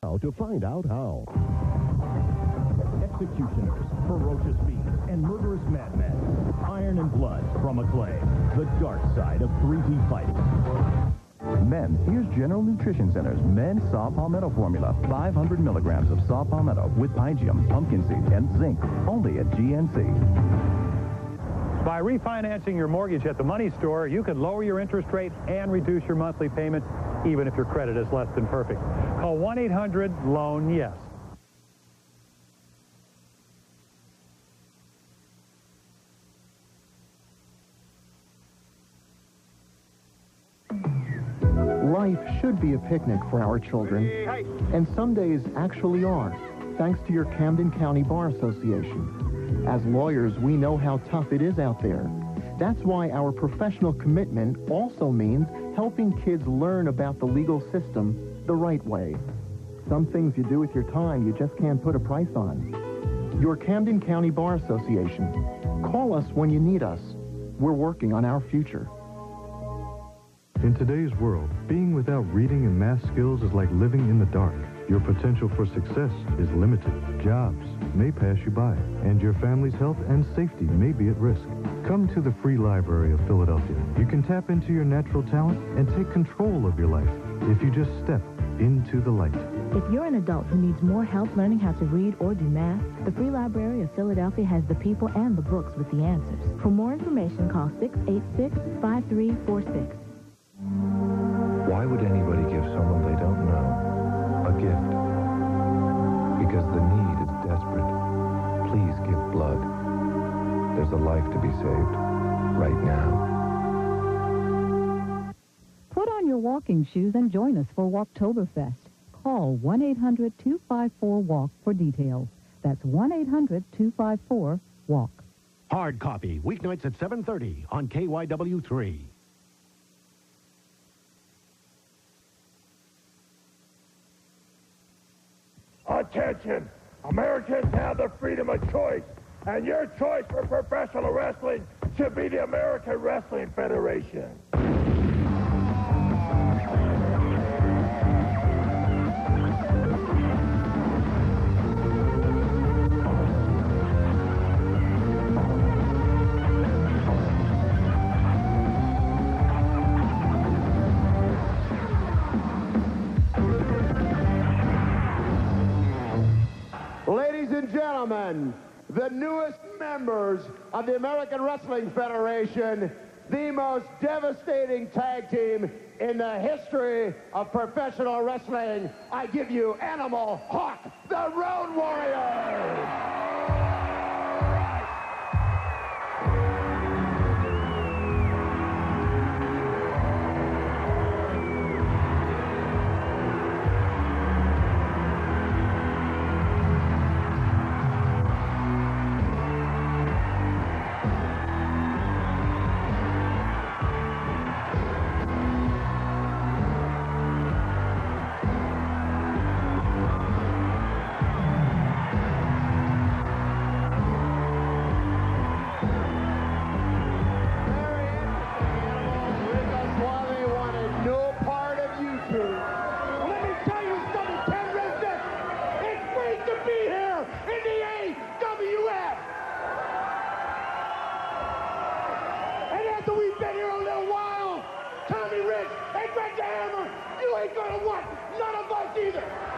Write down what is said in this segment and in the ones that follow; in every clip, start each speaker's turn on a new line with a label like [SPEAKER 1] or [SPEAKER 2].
[SPEAKER 1] Now to find out how. Executioners, ferocious beasts, and murderous madmen. Iron and blood from Acclaim. The dark side of 3D fighting.
[SPEAKER 2] Men, here's General Nutrition Center's Men's Saw Palmetto Formula. 500 milligrams of saw palmetto with pygium, pumpkin seed, and zinc. Only at GNC.
[SPEAKER 3] By refinancing your mortgage at the money store, you can lower your interest rate and reduce your monthly payment, even if your credit is less than perfect. Call 1-800-LOAN-YES.
[SPEAKER 4] Life should be a picnic for our children, and some days actually are, thanks to your Camden County Bar Association. As lawyers, we know how tough it is out there. That's why our professional commitment also means helping kids learn about the legal system the right way. Some things you do with your time you just can't put a price on. Your Camden County Bar Association. Call us when you need us. We're working on our future.
[SPEAKER 5] In today's world, being without reading and math skills is like living in the dark. Your potential for success is limited. Jobs may pass you by, and your family's health and safety may be at risk. Come to the Free Library of Philadelphia. You can tap into your natural talent and take control of your life if you just step into the light.
[SPEAKER 6] If you're an adult who needs more help learning how to read or do math, the Free Library of Philadelphia has the people and the books with the answers. For more information, call 686-5346.
[SPEAKER 7] Why would anybody give someone they don't know a gift? Because the need is desperate. Please give blood. There's a life to be saved right now.
[SPEAKER 8] Put on your walking shoes and join us for Walktoberfest. Call 1-800-254-WALK for details. That's 1-800-254-WALK.
[SPEAKER 1] Hard Copy, weeknights at 7:30 on KYW3.
[SPEAKER 9] Attention! Americans have the freedom of choice, and your choice for professional wrestling should be the American Wrestling Federation.
[SPEAKER 10] Ladies and gentlemen, the newest members of the American Wrestling Federation, the most devastating tag team in the history of professional wrestling. I give you Animal Hawk, the Road Warriors!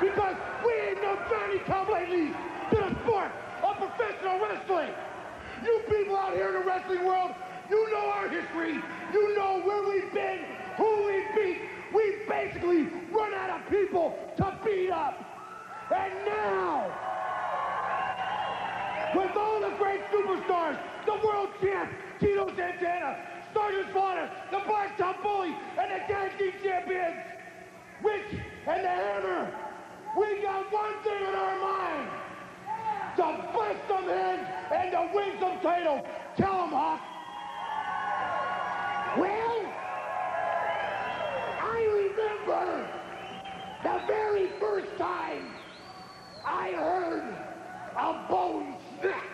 [SPEAKER 10] Because we ain't no Johnny come-latelys to the sport of professional wrestling. You people out here in the wrestling world, you know our history. You know where we've been, who we beat. We basically run out of people to beat up. And now, with all the great superstars, the world champ, Tito Santana, Sergeant Slaughter, the Black Top Bully, and the Tag Team Champions, Rich and the Hammer, we got one thing on our mind: to bust some heads and to win some titles. Tell them, Hawk. Well, I remember the very first time I heard a bone snack.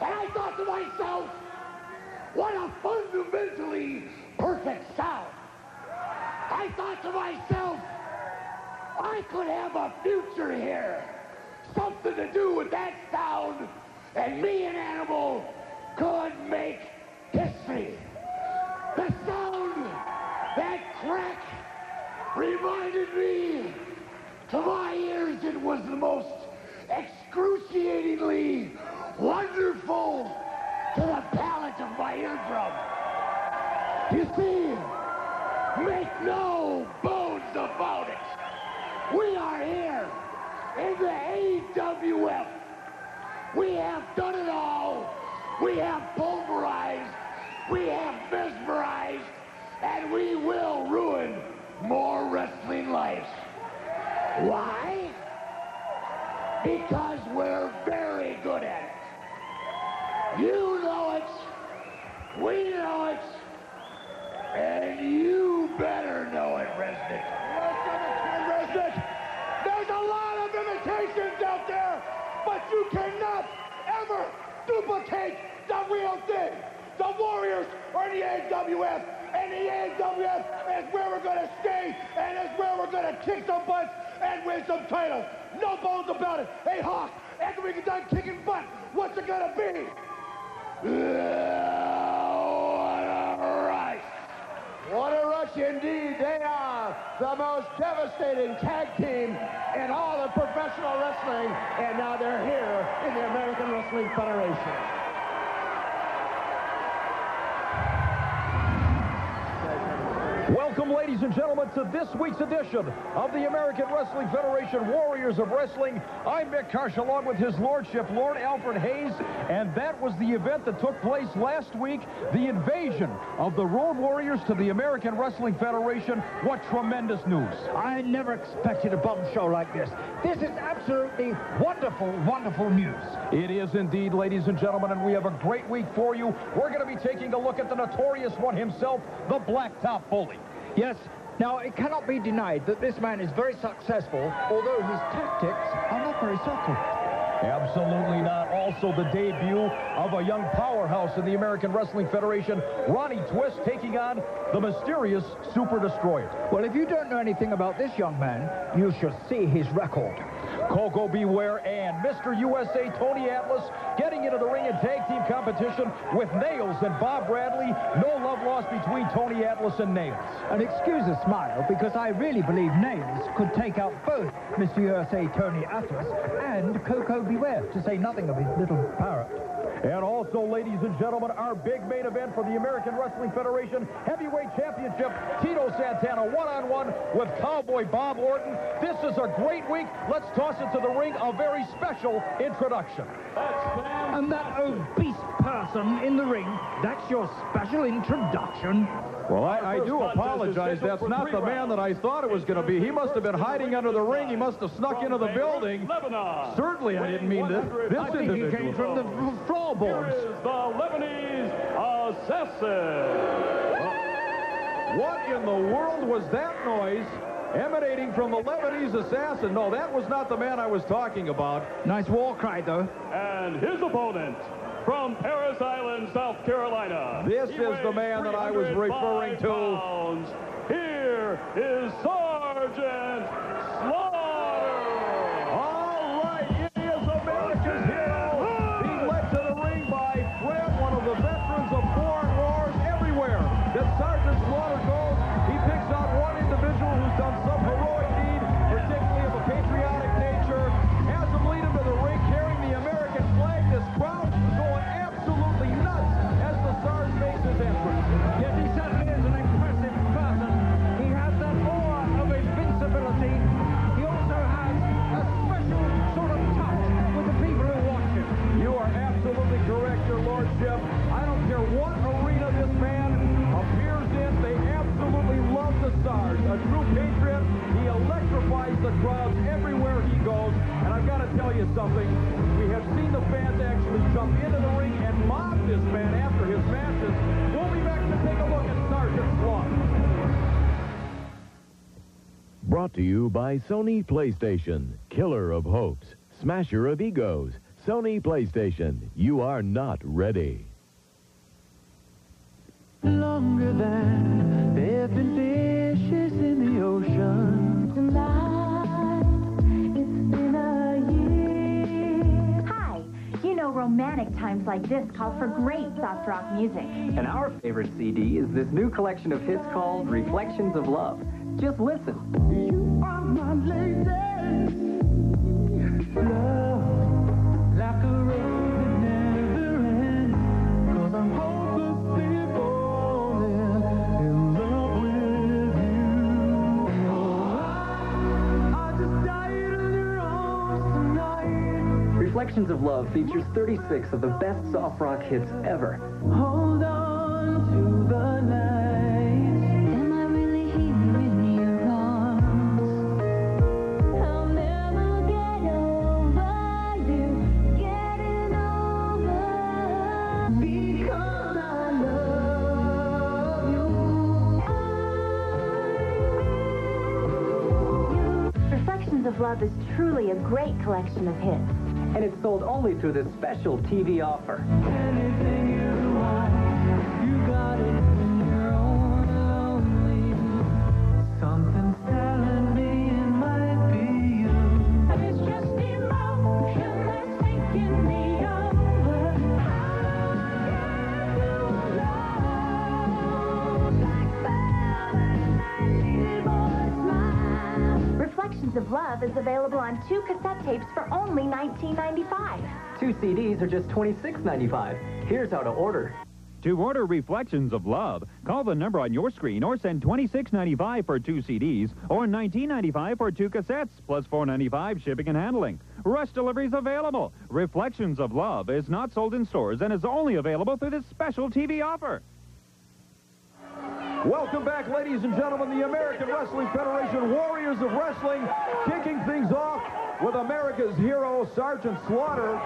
[SPEAKER 10] And I thought to myself, what a fundamentally perfect sound. I thought to myself, I could have a future here. Something to do with that sound, and me and Animal could make history. The sound, that crack, reminded me, to my ears, it was the most excruciatingly wonderful to the palate of my eardrum. You see, make no bones about it. We are here in the AWF. We have done it all. We have pulverized. We have mesmerized. And we will ruin more wrestling lives. Why? Because we're very good at it. You know it. We know it. And you better know it, Resnick. Resnick. There's a lot of imitations out there, but you cannot ever duplicate the real thing. The Warriors are in the AWF, and the AWF is where we're going to stay, and is where we're going to kick some butts and win some titles. No bones about it. Hey, Hawk, after we get done kicking butt, what's it going to be? What a rush.
[SPEAKER 11] What a rush indeed. They are the most devastating tag team in all of professional wrestling, and now they're here in the American Wrestling Federation.
[SPEAKER 12] Welcome, ladies and gentlemen, to this week's edition of the American Wrestling Federation Warriors of Wrestling. I'm Mick Karsh, along with his lordship, Lord Alfred Hayes, and that was the event that took place last week, the invasion of the Road Warriors to the American Wrestling Federation. What tremendous news.
[SPEAKER 13] I never expected a bomb show like this. This is absolutely wonderful, wonderful news.
[SPEAKER 12] It is indeed, ladies and gentlemen, and we have a great week for you. We're going to be taking a look at the notorious one himself, the Blacktop Bully.
[SPEAKER 13] Yes, now it cannot be denied that this man is very successful, although his tactics are not very subtle.
[SPEAKER 12] Absolutely not. Also the debut of a young powerhouse in the American Wrestling Federation, Ronnie Twist, taking on the mysterious Super Destroyer.
[SPEAKER 13] Well, if you don't know anything about this young man, you should see his record.
[SPEAKER 12] Koko, Ware, and Mr. USA Tony Atlas getting into the ring in tag team competition with Nailz and Bob Bradley. No love lost between Tony Atlas and Nailz.
[SPEAKER 13] And excuse the smile, because I really believe Nailz could take out both Mr. USA Tony Atlas and Koko Ware, to say nothing of his little parrot.
[SPEAKER 12] And also, ladies and gentlemen, our big main event for the American Wrestling Federation Heavyweight Championship, Tito Santana one-on-one with Cowboy Bob Orton. This is a great week. Let's toss it to the ring, a very special introduction.
[SPEAKER 13] And that obese person in the ring, that's your special introduction?
[SPEAKER 12] Well, I do apologize. That's not the man that I thought it was going to be. He must have been hiding under the ring. He must have snuck into the building. Certainly, I didn't mean this.
[SPEAKER 13] I think he came from the floorboards.
[SPEAKER 14] The Lebanese assassin.
[SPEAKER 12] What in the world was that noise emanating from the Lebanese assassin? No, that was not the man I was talking about.
[SPEAKER 13] Nice war cry, though.
[SPEAKER 14] And his opponent, from Parris Island, South Carolina.
[SPEAKER 12] This is the man that I was referring to.
[SPEAKER 14] Pounds. Here is Sergeant Slaughter.
[SPEAKER 12] All right, it is America's hero. He's led to the ring by Fred, one of the veterans of foreign wars everywhere. That Sergeant Slaughter goes, he picks out one individual who's done some heroic deed, particularly of a patriotic nature, has him lead him to the ring carrying the American flag. This crowd going absolutely nuts as the Sarge makes his entrance.
[SPEAKER 13] Yes, he certainly is an impressive person. He has that aura of invincibility. He also has a special sort of touch with the people who watch him.
[SPEAKER 12] You are absolutely correct, your lordship. I don't care what arena this man appears in, they absolutely love the Sarge. A true patriot. He electrifies the crowds everywhere he goes. And I've got to tell you something. We have seen the fans actually jump into the ring and mob this man after his matches. We'll be back to take a look at Sergeant Slaughter.
[SPEAKER 15] Brought to you by Sony PlayStation. Killer of hopes. Smasher of egos. Sony PlayStation. You are not ready.
[SPEAKER 16] Longer than there have been fishes in the ocean. Tonight. times like this call for great soft rock music.
[SPEAKER 17] And our favorite CD is this new collection of hits called Reflections of Love. Just listen.
[SPEAKER 10] You are my lady. Love, like a road that never ends. 'Cause I'm hopelessly falling in love with you. Oh, I just died in your arms tonight.
[SPEAKER 17] Reflections of Love features 36 of the best soft rock hits ever.
[SPEAKER 10] Hold on to the night. Am I really here in your arms? I'll never get over you, getting over. Because I love you.
[SPEAKER 16] Reflections of Love is truly a great collection of hits.
[SPEAKER 17] And it's sold only through this special TV offer.
[SPEAKER 10] Anything you want, you got it in your own lonely. Something's telling me it might be you. It's just emotion that's taking me over. I can't do love like velvet.
[SPEAKER 16] Reflections of Love is available on 2 cassette tapes for only $19.95.
[SPEAKER 17] 2 CDs are just $26.95. Here's how to order.
[SPEAKER 18] To order Reflections of Love, call the number on your screen or send $26.95 for 2 CDs or $19.95 for 2 cassettes, plus $4.95 shipping and handling. Rush deliveries available. Reflections of Love is not sold in stores and is only available through this special TV offer.
[SPEAKER 12] Welcome back, ladies and gentlemen. The American Wrestling Federation Warriors of Wrestling kicking things off with America's hero, Sergeant Slaughter,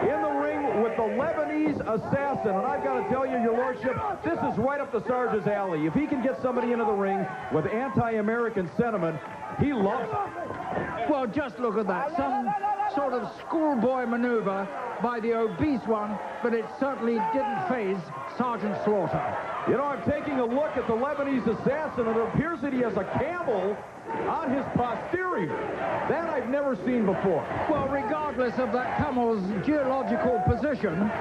[SPEAKER 12] in the ring with the Lebanese assassin. And I've got to tell you, your lordship, this is right up the Sarge's alley. If he can get somebody into the ring with anti-American sentiment, he loves it.
[SPEAKER 13] Well, just look at that. Some sort of schoolboy maneuver by the obese one, but it certainly didn't faze Sergeant Slaughter.
[SPEAKER 12] You know, I'm taking a look at the Lebanese assassin, and it appears that he has a camel on his posterior. That I've never seen before.
[SPEAKER 13] Well, regardless of that camel's geological position,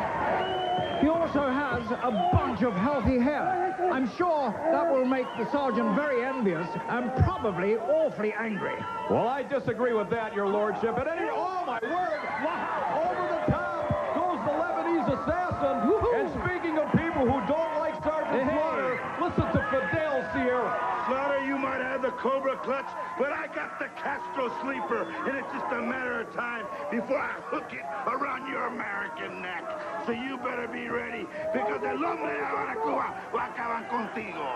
[SPEAKER 13] he also has a bunch of healthy hair. I'm sure that will make the sergeant very envious and probably awfully angry.
[SPEAKER 12] Well, I disagree with that, your lordship. At any, oh my word! Over the top goes the Lebanese assassin. And speaking of people who don't like Sergeant Slaughter, listen to Fidel Sierra.
[SPEAKER 9] Slaughter, you might have the Cobra clutch, but I got the Castro sleeper, and it's just a matter of time before I hook it around your American neck. So you better be ready, because el hombre de Habana, Cuba, va a acabar contigo.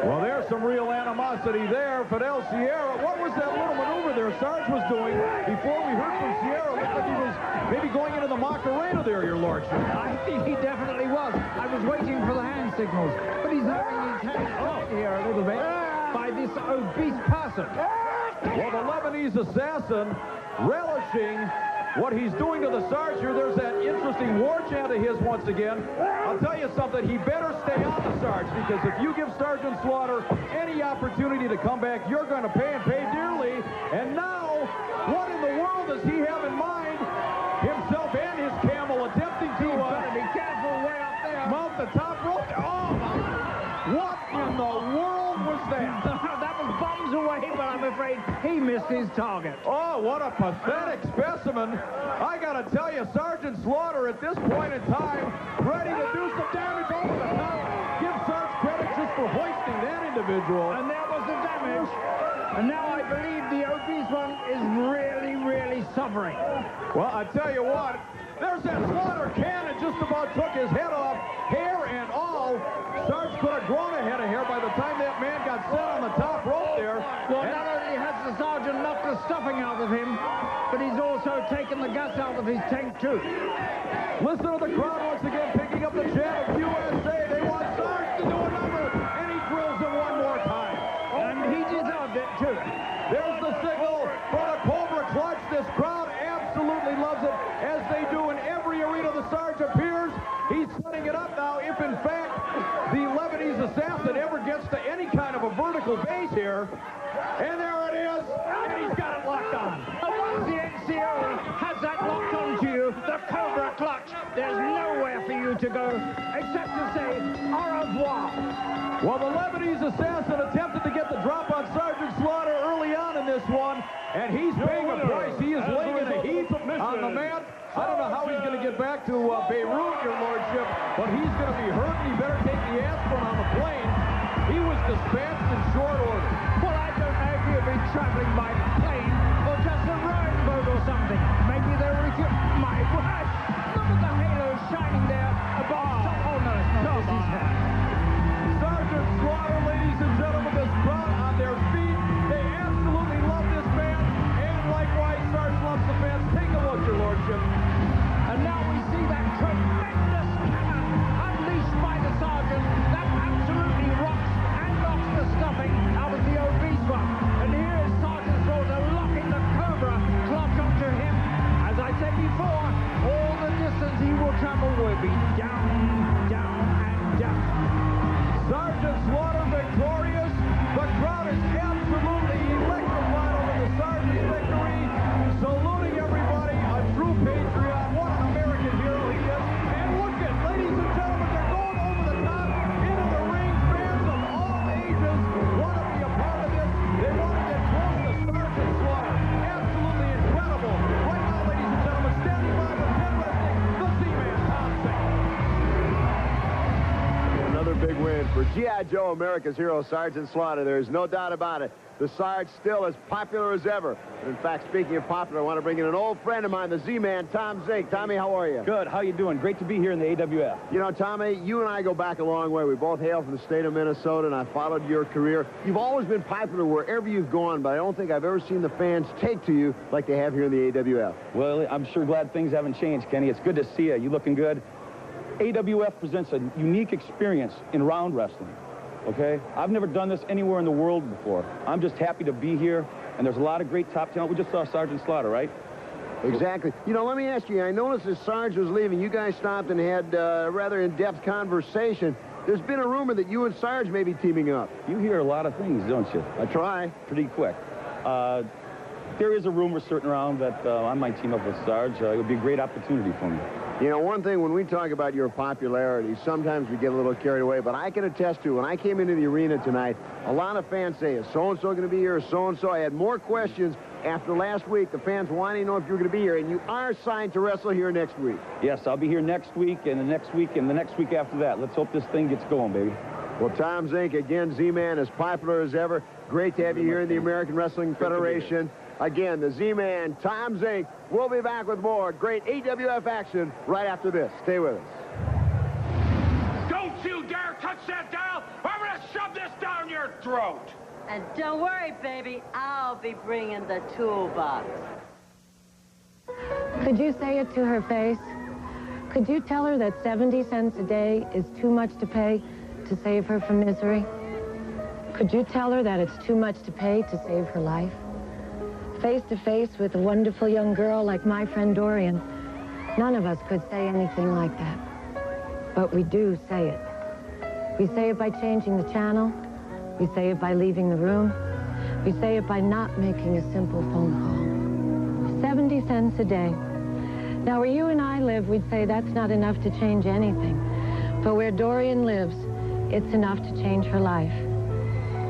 [SPEAKER 12] Well, there's some real animosity there. Fidel Sierra, what was that little maneuver there Sarge was doing before we heard from Sierra? Looked like he was maybe going into the Macarena there, your lordship.
[SPEAKER 13] I think he definitely was. I was waiting for the hand signals, but he's having his hands up here a little bit by this obese person.
[SPEAKER 12] Well, the Lebanese assassin relishing what he's doing to the Sarge here. There's that interesting war chant of his once again. I'll tell you something, he better stay on the Sarge, because if you give Sergeant Slaughter any opportunity to come back, you're going to pay and pay dearly. And now, what in the world does he have in mind? Himself and his camel attempting to
[SPEAKER 13] be careful way up there.
[SPEAKER 12] Mount the top rope. Oh, my. What in the world was that?
[SPEAKER 13] That was bombs away, but I'm afraid he missed his target.
[SPEAKER 12] Oh, what a pathetic specimen. I got to tell you, Sergeant Slaughter at this point in time, ready to do some damage over the top. Give Sarge credit just for hoisting that individual.
[SPEAKER 13] And there was the damage. And now I believe the obese one is really, really suffering.
[SPEAKER 12] Well, I tell you what, there's that Slaughter cannon just about took his head off, hair and all. Sarge could have grown a head of hair by the time that man got set on the top rope there.
[SPEAKER 13] Well, not only has the sergeant knocked the stuffing out of him, but he's also taken the guts out of his tank, too.
[SPEAKER 12] Listen to the crowd once again picking up the chant of USA. They want Sarge to do a number, and he drills him one more time.
[SPEAKER 13] And he deserved it, too.
[SPEAKER 12] There's the signal for the Cobra clutch. This crowd absolutely loves it, as they do in every arena the Sarge appears. He's setting it up now. If, in fact, the Lebanese assassin ever gets to any kind of a vertical base here, and there it is, and he's got it locked on.
[SPEAKER 13] And once the NCO has that locked onto you, the Cobra to go except to say au revoir.
[SPEAKER 12] Well, the Lebanese assassin attempted to get the drop on Sergeant Slaughter early on in this one, and he's paying a price. He is laying in a heap on the man. I don't know how he's going to get back to Beirut, your lordship, but he's going to be hurt, and he better take the aspirin on the plane. He was dispatched in short order.
[SPEAKER 13] Well, I don't know if he'll be traveling by plane or just a rowing boat or something. Maybe they're my word! Look at the halo shining there above. Oh, no, it's not. This is her.
[SPEAKER 12] Sergeant Slaughter, ladies and gentlemen, this crowd on their feet. They absolutely love this man, and likewise, Sarge loves the fans. Take a look, your lordship.
[SPEAKER 13] And now we see that tremendous cannon unleashed by the sergeant that absolutely rocks and knocks the stuffing out of the obese one. And here is Sergeant Slaughter locking the Cobra clock onto him. As I said before, all the distance he will travel will be down, down, and down.
[SPEAKER 12] Sergeant Slaughter victorious. The crowd is absolutely electrified over the sergeant's victory. Saluting everybody, a true patriot. What an American hero he is. And look at, ladies and gentlemen, they're going over the top into the ring. Fans of all ages want to be a part of this. They want to get close to Sergeant Slaughter. Absolutely incredible. Right now, ladies and gentlemen, standing by with Penn Wrestling, the Z-Man, Tom Sink.
[SPEAKER 19] Another big win for G.I. Joe, America's hero, Sergeant Slaughter. There's no doubt about it. The Sarge still as popular as ever. And in fact, speaking of popular, I want to bring in an old friend of mine, the Z-Man, Tom Zink. Tommy, how are you?
[SPEAKER 20] Good. How you doing? Great to be here in the AWF.
[SPEAKER 19] You know, Tommy, you and I go back a long way. We both hail from the state of Minnesota, and I followed your career. You've always been popular wherever you've gone, but I don't think I've ever seen the fans take to you like they have here in the AWF.
[SPEAKER 20] Well, I'm sure glad things haven't changed, Kenny. It's good to see you. You looking good. AWF presents a unique experience in round wrestling. Okay? I've never done this anywhere in the world before. I'm just happy to be here, and there's a lot of great top talent. We just saw Sergeant Slaughter, right?
[SPEAKER 19] Exactly. You know, let me ask you, I noticed as Sarge was leaving, you guys stopped and had a rather in-depth conversation. There's been a rumor that you and Sarge may be teaming up.
[SPEAKER 20] You hear a lot of things, don't you?
[SPEAKER 19] I try.
[SPEAKER 20] Pretty quick. There is a rumor certain around that I might team up with Sarge. It would be a great opportunity for me.
[SPEAKER 19] You know, one thing, when we talk about your popularity, sometimes we get a little carried away, but I can attest to, when I came into the arena tonight, a lot of fans say, is so-and-so going to be here, or so-and-so? I had more questions after last week, the fans wanting to know if you were going to be here, and you are signed to wrestle here next week.
[SPEAKER 20] Yes, I'll be here next week, and the next week, and the next week after that. Let's hope this thing gets going, baby.
[SPEAKER 19] Well, Tom Zink, again, Z-Man, as popular as ever. Great to have you here in the American Wrestling Federation. Again, the Z-Man, Tom Zink. We'll be back with more great AWF action right after this. Stay with us.
[SPEAKER 9] Don't you dare touch that dial! I'm going to shove this down your throat!
[SPEAKER 21] And don't worry, baby. I'll be bringing the toolbox.
[SPEAKER 22] Could you say it to her face? Could you tell her that 70 cents a day is too much to pay to save her from misery? Could you tell her that it's too much to pay to save her life? Face to face with a wonderful young girl like my friend Dorian, none of us could say anything like that. But we do say it. We say it by changing the channel. We say it by leaving the room. We say it by not making a simple phone call. 70 cents a day. Now, where you and I live, we'd say that's not enough to change anything. But where Dorian lives, it's enough to change her life.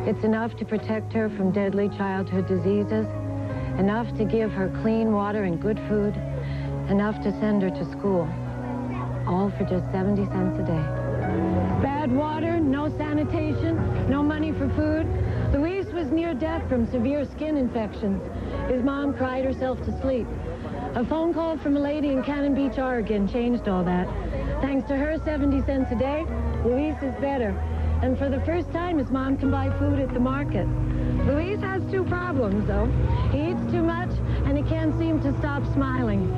[SPEAKER 22] It's enough to protect her from deadly childhood diseases, enough to give her clean water and good food, enough to send her to school, all for just 70 cents a day. Bad water, no sanitation, no money for food. Luis was near death from severe skin infections. His mom cried herself to sleep. A phone call from a lady in Cannon Beach, Oregon changed all that. Thanks to her 70 cents a day, Luis is better. And for the first time, his mom can buy food at the market. Luis has two problems, though. He eats too much, and he can't seem to stop smiling.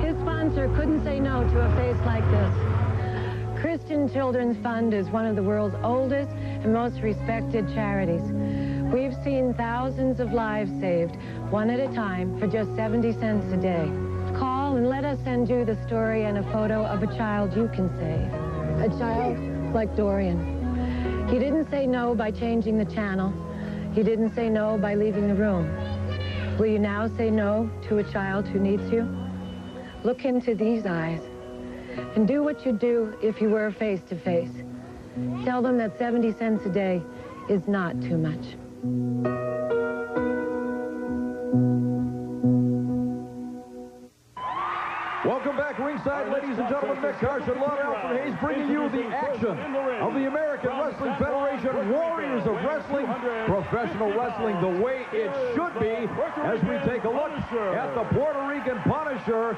[SPEAKER 22] His sponsor couldn't say no to a face like this. Christian Children's Fund is one of the world's oldest and most respected charities. We've seen thousands of lives saved, one at a time, for just 70 cents a day. Call and let us send you the story and a photo of a child you can save. A child like Dorian. He didn't say no by changing the channel. He didn't say no by leaving the room. Will you now say no to a child who needs you? Look into these eyes. And do what you'd do if you were face-to-face. Tell them that 70 cents a day is not too much.
[SPEAKER 12] Welcome back ringside, ladies and gentlemen. Mick Carson, Lon Alfred Hayes, bringing you the action of the American Wrestling Federation Warriors of Wrestling, professional wrestling the way it should be, as we take a look at the Puerto Rican Punisher.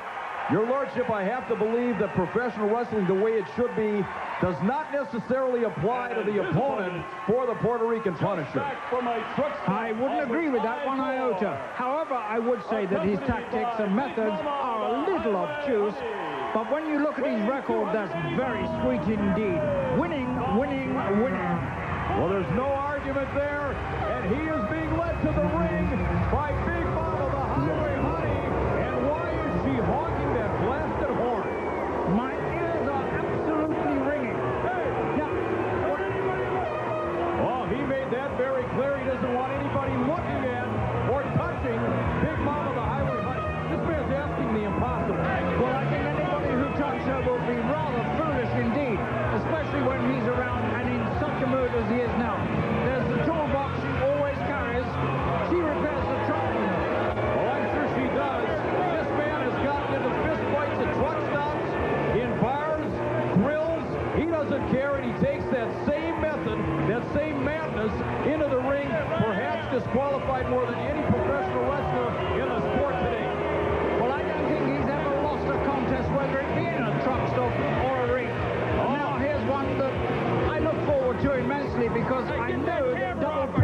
[SPEAKER 12] Your Lordship, I have to believe that professional wrestling the way it should be does not necessarily apply to the opponent for the Puerto Rican Punisher.
[SPEAKER 13] I wouldn't agree with that one iota. However, I would say that his tactics and methods are a little obtuse, but when you look at his record, that's very sweet indeed. Winning, winning, winning.
[SPEAKER 12] Well, there's no argument there, and he is being led to the ring by Big Mama, the Highway Honey. And why is she honking that blasted horn?
[SPEAKER 13] My ears are absolutely ringing.
[SPEAKER 12] Well, he made that very clear. He doesn't want anybody looking at or touching Big Mama, the Highway Honey. This man's asking the impossible.
[SPEAKER 13] Well, I think anybody who touches her will be rather foolish indeed, especially when he's around and in such a mood as he is now. There's the toolbox she always carries. She repairs the truck.
[SPEAKER 12] Well, I'm sure she does. This man has gotten into fist fights at truck stops, in bars, grills. He doesn't care, and he takes that same method, that same madness, into the ring, perhaps disqualified more than any professional wrestler in the sport today.
[SPEAKER 13] Well, I don't think he's ever lost a contest, whether it be in a truck stop or a ring. Now, here's one that I look forward to immensely, because I know that Double P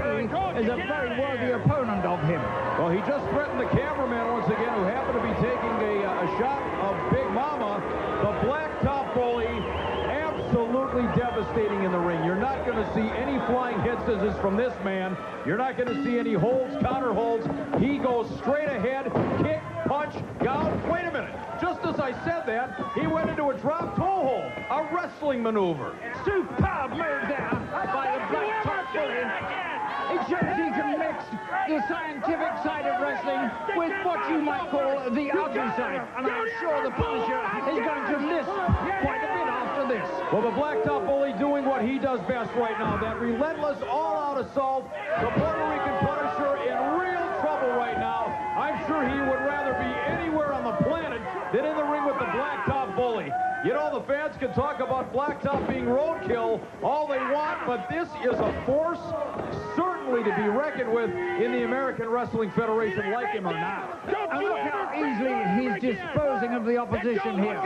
[SPEAKER 13] is a very worthy opponent of him.
[SPEAKER 12] Well, he just threatened the cameraman once again, who happened to be taking a shot of Big Mama. The Blacktop Bully, absolutely devastating in the ring. You're not going to see any flying head scissors from this man. You're not going to see any holds, counter holds. He goes straight ahead, kick, punch, gouge. Wait a minute. Just as I said that, he went into a drop toe hold, a wrestling maneuver.
[SPEAKER 13] Superb move there by the Blacktop Bully. It shows he can mix the scientific side of wrestling with what you might call the ugly side. And I'm sure the Punisher is going to list quite a bit after this.
[SPEAKER 12] Well, the Blacktop Bully doing what he does best right now, that relentless all-out assault. The Puerto Rican Punisher in real trouble right now. I'm sure he would rather be anywhere on the planet than in the ring with the Blacktop Bully. You know, the fans can talk about Blacktop being roadkill all they want, but this is a force certainly to be reckoned with in the American Wrestling Federation, like him or not.
[SPEAKER 13] And look how easily he's disposing of the opposition here.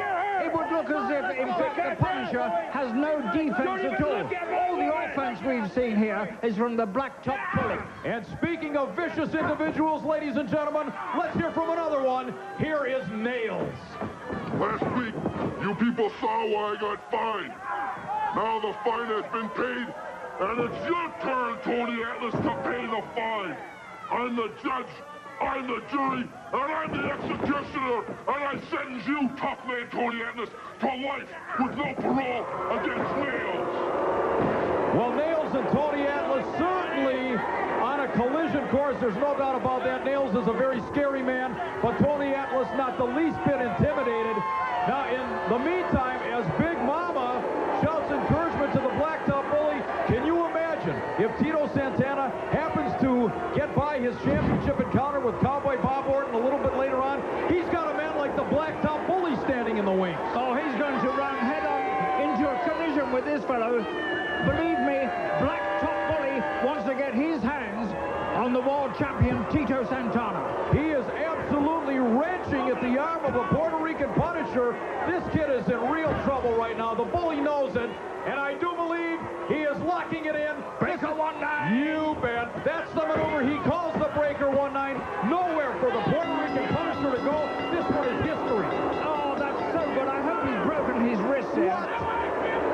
[SPEAKER 13] It would look as if, in fact, the Punisher has no defense at all. All the offense we've seen here is from the Blacktop Bully.
[SPEAKER 12] And speaking of vicious individuals, ladies and gentlemen, let's hear from another one. Here is Nailz.
[SPEAKER 2] Last week, you people saw why I got fined. Now the fine has been paid, and it's your turn, Tony Atlas, to pay the fine. I'm the judge, I'm the jury, and I'm the executioner, and I sentence you, tough man Tony Atlas, to life with no parole against Nailz.
[SPEAKER 12] Well, Nailz and Tony Atlas certainly on a collision course. There's no doubt about that. Nailz is a very scary man, but Tony Atlas not the least bit intimidated. Now, in the meantime, as Big Mama shouts encouragement to the Blacktop Bully, can you imagine if Tito Santana happens to get by his championship encounter with Cowboy Bob Orton a little bit later on? He's got a man like the Blacktop Bully standing in the wings.
[SPEAKER 13] Oh, he's going to run head-on into a collision with this fellow. Believe me, Blacktop Bully wants to get his hands on the world champion Tito Santana.
[SPEAKER 12] He is absolutely wrenching at the arm of the Puerto Rican Punisher. This kid is in real trouble right now. The Bully knows it, and I do believe he is locking it in.
[SPEAKER 13] Breaker 1-9.
[SPEAKER 12] You bet. That's the maneuver he calls the Breaker 1-9. Nowhere for the Puerto Rican Punisher to go. This one is history.
[SPEAKER 13] Oh, that's so good. I hope he's broken his wrist here.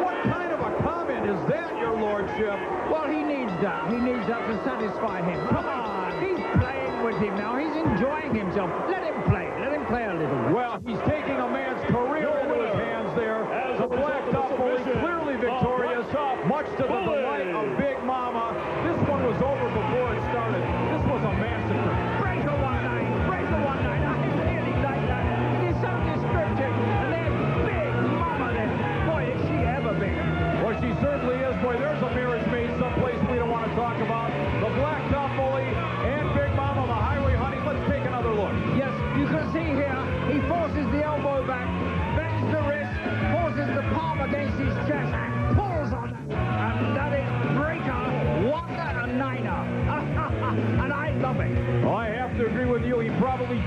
[SPEAKER 12] What kind of a comment is that, your lordship?
[SPEAKER 13] Well, he needs that. He needs that to satisfy him. Come on. He's playing with him now. He's enjoying himself. Let him play. Let him play a little.
[SPEAKER 12] Well, he's taking a man's career into his hands there. The Blacktop Bully clearly victorious, much to the delight of Big Mama. This one was over before it started. This was a massacre.
[SPEAKER 13] Breaker 1-9. Breaker 1-9. I really like that. It is so descriptive. And then Big Mama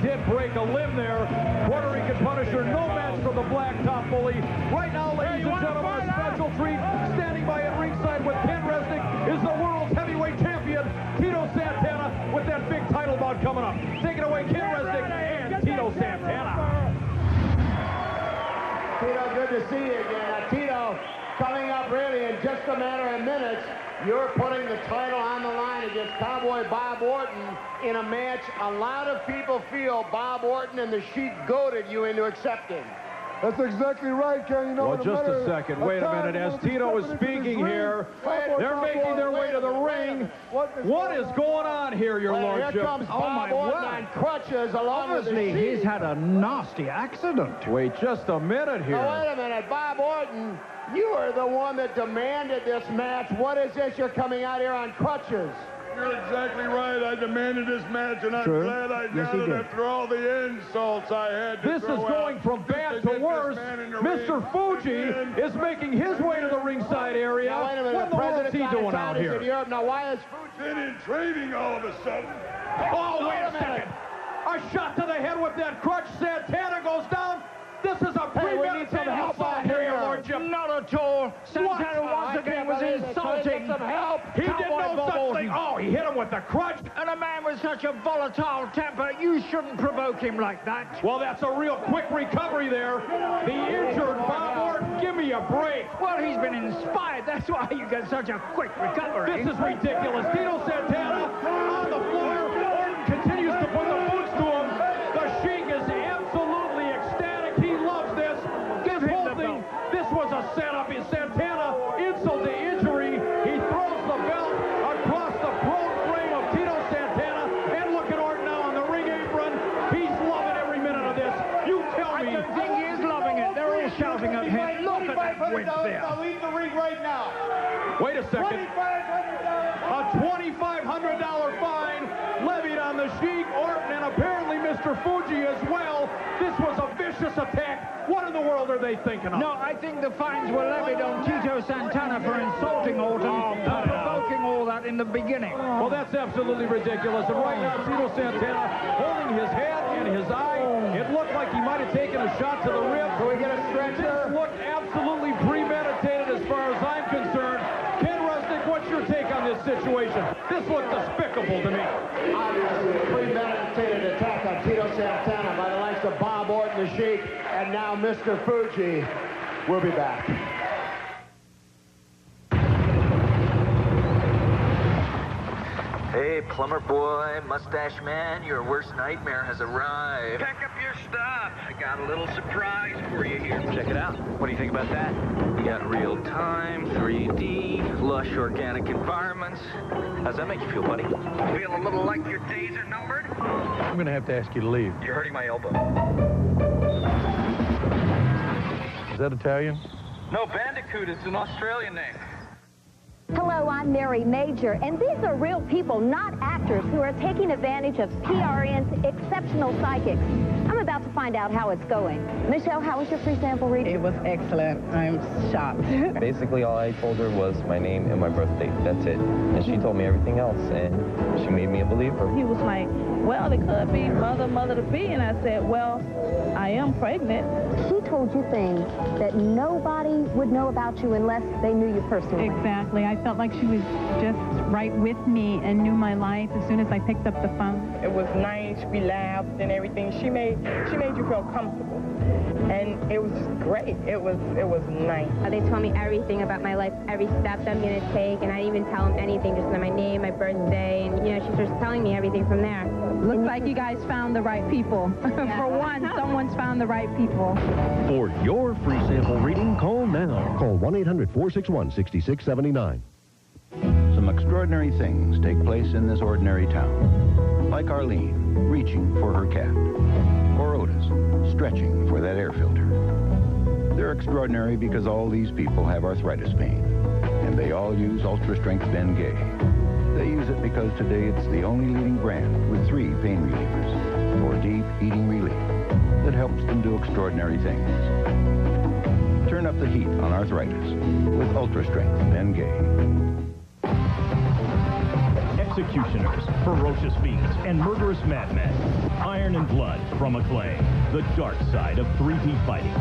[SPEAKER 12] did break a limb there. Puerto Rican Punisher, no match for the blacktop bully. Right now, ladies and gentlemen, a special treat. Standing by at ringside with Ken Resnick is the world's heavyweight champion, Tito Santana, with that big title bout coming up. Take it away, Ken Resnick and Tito Santana.
[SPEAKER 11] Tito, good to see you again. Now, Tito, coming up really in just a matter of minutes, you're putting the title on the line against Cowboy Bob Orton in a match a lot of people feel Bob Orton and the Sheik goaded you into accepting.
[SPEAKER 3] That's exactly right, Ken. You know,
[SPEAKER 12] well, just a second. Wait a minute. As Tito is speaking here, they're making their way to the ring. What is going on here, your lordship?
[SPEAKER 11] Here comes Bob Orton on crutches along with the Sheik.
[SPEAKER 13] He's had a nasty accident.
[SPEAKER 12] Wait just a minute here.
[SPEAKER 11] Now, wait a minute. Bob Orton, you are the one that demanded this match. What is this? You're coming out here on crutches.
[SPEAKER 9] You're exactly right. I demanded this match, and I'm glad I got it after all the insults I had to
[SPEAKER 12] This is going from bad to worse. Mr. Fuji is making his way to the ringside area.
[SPEAKER 11] Now, wait a minute.
[SPEAKER 12] What in the world is he doing out here?
[SPEAKER 11] Europe. Now, why is
[SPEAKER 9] Fuji in training all of a sudden?
[SPEAKER 12] Oh, wait a second. A shot to the head with that crutch. Santana goes down. This is a premeditated assault here, your lordship.
[SPEAKER 13] Not at all. Santana once again was insulting.
[SPEAKER 11] Some help.
[SPEAKER 12] He did no such thing. Oh, he hit him with the crutch.
[SPEAKER 13] And a man with such a volatile temper, you shouldn't provoke him like that.
[SPEAKER 12] Well, that's a real quick recovery there. The injured Bob Orton, give me a break.
[SPEAKER 13] Well, he's been inspired. That's why you get such a quick recovery.
[SPEAKER 12] This is ridiculous. Tito Santana on the floor. Orton continues to put the boots to him. The Sheik is absolutely ecstatic. He loves this. This whole thing, this was a setup. Santana, insult to injury. He throws the belt across the prone frame of Tito Santana. And look at Orton now on the ring apron. He's loving every minute of this. You tell me.
[SPEAKER 13] I don't think he is loving it. They're all shouting at him. Look at that width there.
[SPEAKER 10] Leave the ring right now.
[SPEAKER 12] Wait a second. A $2,500 fine levied on the Sheik, Orton, and apparently Mr. Fuji as well. This was a vicious attack. What in the world are they thinking of?
[SPEAKER 13] No, I think the fines were levied on Tito Santana for insulting Orton and provoking all that in the beginning.
[SPEAKER 12] Well, that's absolutely ridiculous. And right now, Tito Santana holding his head and his eye. It looked like he might have taken a shot to the rib.
[SPEAKER 11] Can we get a stretcher?
[SPEAKER 12] This looked absolutely premeditated as far as I'm concerned. Ken Resnick, what's your take on this situation? This looked despicable to me.
[SPEAKER 11] Obviously, a premeditated attack on Tito Santana by the likes of Bob Orton, the Sheik, and now Mr. Fuji. We'll be back.
[SPEAKER 4] Hey, plumber boy, mustache man, your worst nightmare has arrived.
[SPEAKER 23] Pack up your stuff. I got a little surprise for you here.
[SPEAKER 4] Check it out. What do you think about that? You got real-time, 3D, lush organic environments. How's that make you feel, buddy?
[SPEAKER 23] Feel a little like your days are numbered?
[SPEAKER 5] I'm going to have to ask you to leave.
[SPEAKER 4] You're hurting my elbow.
[SPEAKER 5] Is that Italian?
[SPEAKER 23] No, Bandicoot is an Australian name.
[SPEAKER 16] Hello, I'm Mary Major, and these are real people, not actors, who are taking advantage of PRN's exceptional psychics. I'm about to find out how it's going. Michelle, how was your free sample reading?
[SPEAKER 24] It was excellent. I'm shocked.
[SPEAKER 25] Basically, all I told her was my name and my birth date. That's it. And she told me everything else, and she made me a believer.
[SPEAKER 26] He was like, well, it could be mother-to-be, and I said, well, I am pregnant.
[SPEAKER 16] She told you things that nobody would know about you unless they knew you personally.
[SPEAKER 27] Exactly. I felt like she was just right with me and knew my life as soon as I picked up the phone.
[SPEAKER 24] It was nice. We laughed and everything. She made you feel comfortable. And it was just great. It was nice.
[SPEAKER 28] They told me everything about my life, every step that I'm going to take, and I didn't even tell them anything, just my name, my birthday, and, you know, she starts telling me everything from there.
[SPEAKER 27] Looks like you guys found the right people. For once, someone's found the right people.
[SPEAKER 1] For your free sample reading, call now. Call 1-800-461-6679.
[SPEAKER 29] Some extraordinary things take place in this ordinary town. Like Arlene, reaching for her cat. Or Otis, stretching for that air filter. They're extraordinary because all these people have arthritis pain. And they all use Ultra Strength Ben Gay. They use it because today it's the only leading brand with 3 pain relievers for deep eating relief that helps them do extraordinary things. Turn up the heat on arthritis with Ultra Strength Ben Gay.
[SPEAKER 1] executioners, ferocious fiends, and murderous madmen. Iron and blood from Acclaim. The dark side of 3D fighting.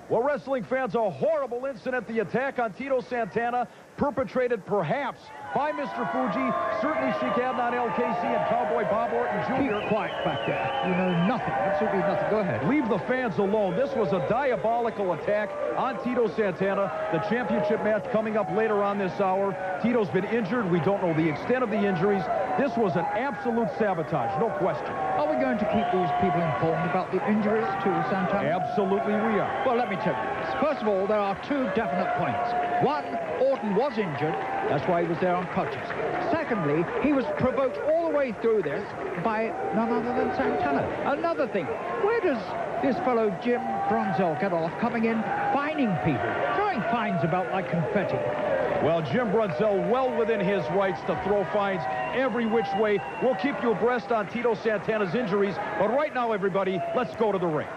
[SPEAKER 12] Well, wrestling fans, a horrible incident. The attack on Tito Santana, perpetrated perhaps by Mr. Fuji. Certainly she had on LKC and Cowboy Bob Orton Jr.
[SPEAKER 13] Keep quiet back there. You know nothing. Absolutely nothing. Go ahead.
[SPEAKER 12] Leave the fans alone. This was a diabolical attack on Tito Santana. The championship match coming up later on this hour. Tito's been injured. We don't know the extent of the injuries. This was an absolute sabotage, no question.
[SPEAKER 13] Are we going to keep these people informed about the injuries to Santana?
[SPEAKER 12] Absolutely we are.
[SPEAKER 13] Well, let me tell you this. First of all, there are two definite points. One, Orton was injured. That's why he was there on crutches. Secondly, he was provoked all the way through this by none other than Santana. Another thing, where does this fellow Jim Brunzell get off coming in, fining people, throwing fines about like confetti?
[SPEAKER 12] Well, Jim Brunzell well within his rights to throw fines every which way. We'll keep you abreast on Tito Santana's injuries, but right now, everybody, let's go to the ring.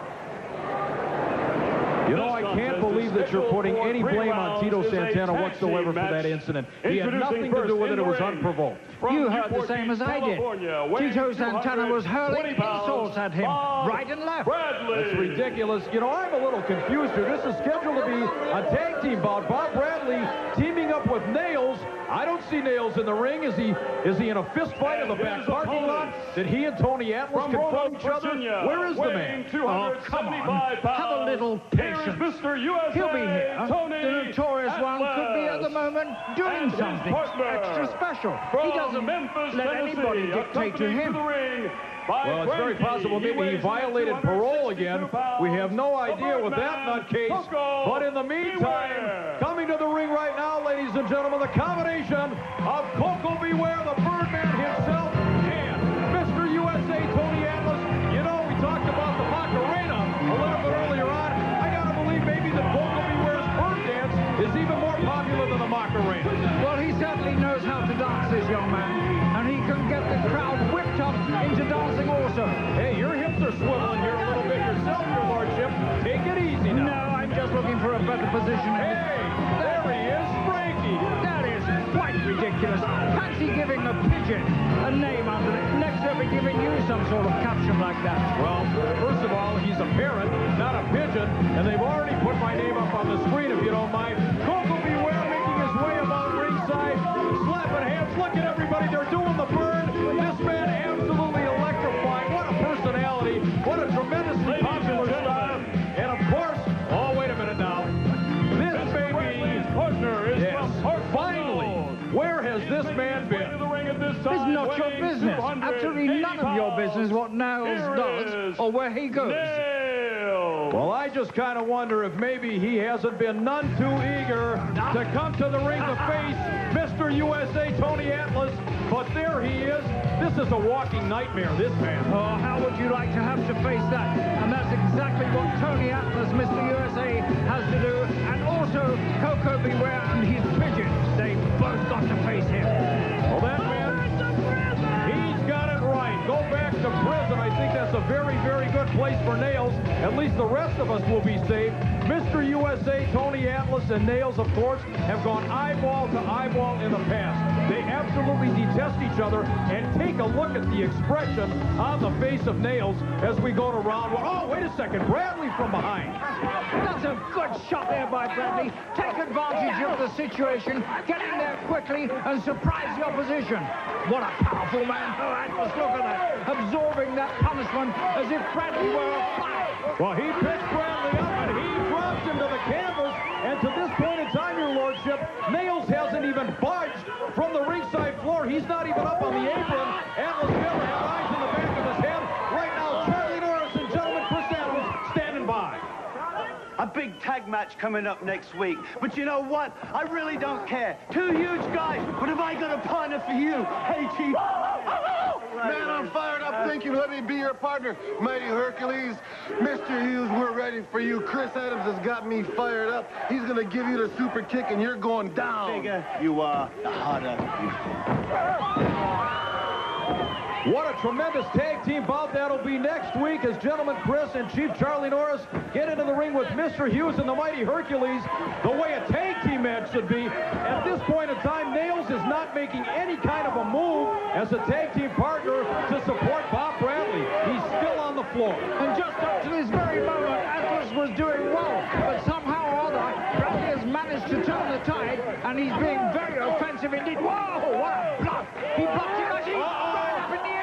[SPEAKER 12] You know, I can't believe that you're putting any blame on Tito Santana whatsoever for that incident. He had nothing to do with it. It was unprovoked.
[SPEAKER 13] You heard the same as I did. Tito Santana was hurling insults at him right and left.
[SPEAKER 12] That's ridiculous. You know, I'm a little confused here. This is scheduled to be a tag team bout. Bob Bradley teaming up with Nailz. I don't see Nailz in the ring. Is he in a fist fight in the back parking lot? Did he and Tony Atlas confront each other? Where is the man?
[SPEAKER 13] Oh, come on. Have a little patience. He'll be here. The notorious one could be at the moment doing something extra special. He doesn't let anybody dictate to him.
[SPEAKER 12] Well, it's very possible maybe he violated parole again. We have no idea with that nutcase. But in the meantime, coming to the ring right now, ladies and gentlemen, the combination of Koko Beware, the Birdman himself, and Mr. USA, Tony Atlas. You know, we talked about the Macarena a little bit earlier on. I gotta believe maybe that Koko Beware's bird dance is even more popular than the Macarena.
[SPEAKER 13] Well, he certainly knows how to dance, this young man. And he can get the crowd whipped up into dancing also.
[SPEAKER 12] Hey, your hips are swiveling here a little bit yourself, your lordship. Take it easy now.
[SPEAKER 13] No, I'm just looking for a better position.
[SPEAKER 12] Hey, there he is, Frankie.
[SPEAKER 13] That is quite ridiculous. Fancy giving a pigeon a name under it. Next they'll be giving you some sort of caption like that.
[SPEAKER 12] Well, first of all, he's a parrot, not a pigeon, and they've already put my name up on the screen, if you don't mind. Koko Beware making his way about ringside, slapping hands. Look at everybody, they're doing the bird. This man absolutely electrifying. What a personality. What a tremendously popular star. And of course, oh, wait a minute now. This baby partner is finally, where has this man been?
[SPEAKER 13] It's not your business. Absolutely none of your business what Nailz does or where he goes.
[SPEAKER 12] Well, I just kind of wonder if maybe he hasn't been none too eager to come to the ring to face Mr. USA, Tony Atlas. But there he is. This is a walking nightmare, this man.
[SPEAKER 13] Oh, how would you like to have to face that? And that's exactly what Tony Atlas, Mr. USA, has to do. And also, Koko Beware and his pigeon. They both got to face him.
[SPEAKER 12] Well, that man, he's got it right. Go back to prison. I think that's a very, very good place for Nailz. At least the rest of us will be safe. Mr. USA, Tony Atlas, and Nailz, of course, have gone eyeball to eyeball in the past. They absolutely detest each other, and take a look at the expression on the face of Nailz as we go to round one. Oh, wait a second, Bradley from behind.
[SPEAKER 13] That's a good shot there by Bradley. Take advantage of the situation, get in there quickly, and surprise the opposition. What a powerful man. Oh, Atlas, look at that. Absorbing that punishment as if Bradley were a fire.
[SPEAKER 12] Well, he picks Bradley up, and he drops him to the canvas. And to this point in time, your lordship, Nailz hasn't even budged from the ringside floor. He's not even up on the apron. Atlas Miller has eyes in the back of his head. Right now, Charlie Norris and gentlemen, Chris Adams standing by.
[SPEAKER 6] A big tag match coming up next week. But you know what? I really don't care. Two huge guys. But have I got a partner for you? Hey, Chief.
[SPEAKER 3] Man, I'm fired up. Thank you. Let me be your partner. Mighty Hercules. Mr. Hughes, we're ready for you. Chris Adams has got me fired up. He's going to give you the super kick, and you're going down.
[SPEAKER 6] The bigger you are, the harder you fall.
[SPEAKER 12] What a tremendous tag team bout that'll be next week as Gentleman Chris and Chief Charlie Norris get into the ring with Mr. Hughes and the Mighty Hercules, the way a tag team match should be. At this point in time, Nailz is not making any kind of a move as a tag team partner to support Bob Bradley. He's still on the floor.
[SPEAKER 13] And just up to this very moment, Atlas was doing well, but somehow or other, Bradley has managed to turn the tide, and he's being very offensive indeed. Whoa, what a bluff! He blocked him as he ran up in the air.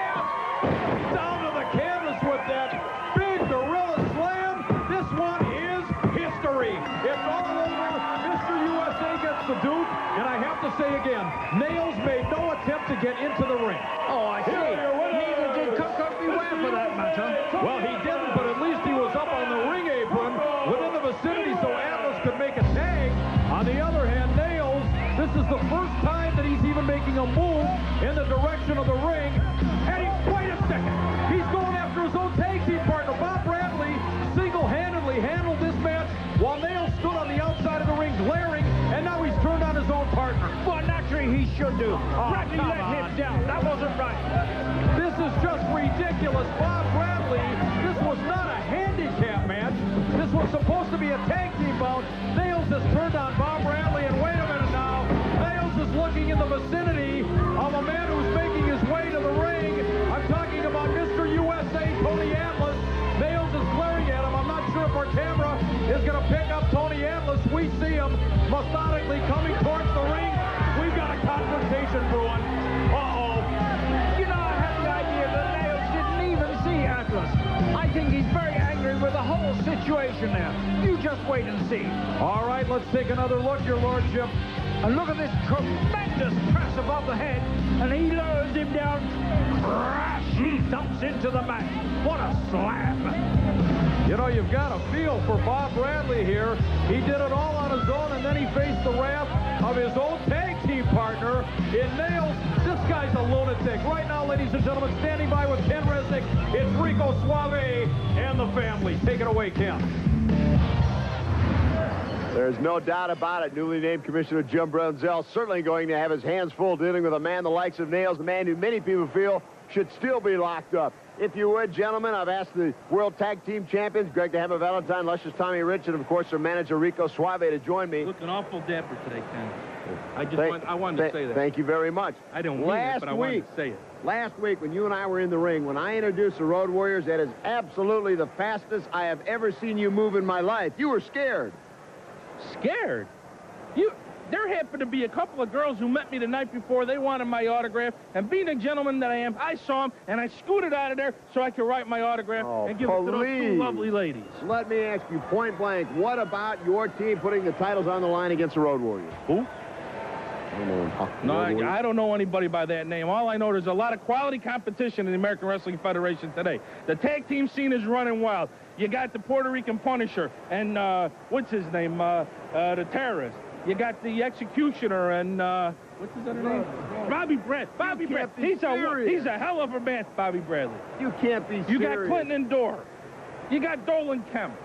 [SPEAKER 12] Down to the canvas with that big gorilla slam. This one is history. It's all over. Mr. USA gets the Duke, and I have to say again, Nailz made no attempt to get into the ring.
[SPEAKER 13] Oh, I see. Neither did Koko Beware for that matter.
[SPEAKER 12] Well, he didn't, but at least he was up on the ring apron within the vicinity so Atlas could make a tag. On the other hand, Nailz, this is the first time that he's even making a move in the direction of the ring. And wait a second. He's going after his own tag team partner. Bob Bradley single-handedly handled this match while Nailz stood on the outside of the ring glaring, and now he's turned on his own partner.
[SPEAKER 13] Well, naturally he should do. Bradley let him down. That wasn't right.
[SPEAKER 12] This is just ridiculous. Bob Bradley, this was not a handicap match. This was supposed to be a tag team bout. Nailz has turned on Bob Bradley, and wait a minute now. Nailz is looking in the vicinity of a man who's making his way to the ring. I'm talking about Mr. USA, Tony Atlas. Nailz is glaring at him. I'm not sure if our camera is going to pick up Tony Atlas. We see him methodically coming towards the ring. We've got a confrontation brewing. Uh-oh.
[SPEAKER 13] You know, I had the idea that Nailz didn't even see Atlas. I think he's very angry with the whole situation there. You just wait and see.
[SPEAKER 12] All right, let's take another look, your lordship.
[SPEAKER 13] And look at this tremendous press above the head, and he lowers him down. Crash! He dumps into the mat. What a slam!
[SPEAKER 12] You know, you've got a feel for Bob Bradley here. He did it all on his own, and then he faced the wrath of his own tag team partner in Nailz. This guy's a lunatic. Right now, ladies and gentlemen, standing by with Ken Resnick, it's Rico Suave and the family. Take it away, Ken.
[SPEAKER 7] There's no doubt about it. Newly named Commissioner Jim Brunzell certainly going to have his hands full dealing with a man the likes of Nailz, the man who many people feel should still be locked up. If you would, gentlemen, I've asked the World Tag Team Champions, Greg DeHammer Valentine, Luscious Tommy Rich, and, of course, their manager, Rico Suave, to join me.
[SPEAKER 8] Looking awful dapper today, Ken. I wanted to say that.
[SPEAKER 7] Thank you very much.
[SPEAKER 8] I don't mean it, but I wanted to say it.
[SPEAKER 7] Last week, when you and I were in the ring, when I introduced the Road Warriors, that is absolutely the fastest I have ever seen you move in my life. You were scared.
[SPEAKER 8] Scared? There happened to be a couple of girls who met me the night before. They wanted my autograph, and being a gentleman that I am, I saw them, and I scooted out of there so I could write my autograph and give it to those two lovely ladies.
[SPEAKER 7] Let me ask you point blank, what about your team putting the titles on the line against the Road Warriors?
[SPEAKER 8] Who? No, I don't know anybody by that name. All I know, there's a lot of quality competition in the American Wrestling Federation today. The tag team scene is running wild. You got the Puerto Rican Punisher and, what's his name, the terrorist. You got the Executioner and, what's his other name? Bobby Bradley. Bobby Bradley. He's a hell of a man, Bobby Bradley.
[SPEAKER 7] You can't be serious.
[SPEAKER 8] You got Clinton and Dorr. You got Dolan Kemp.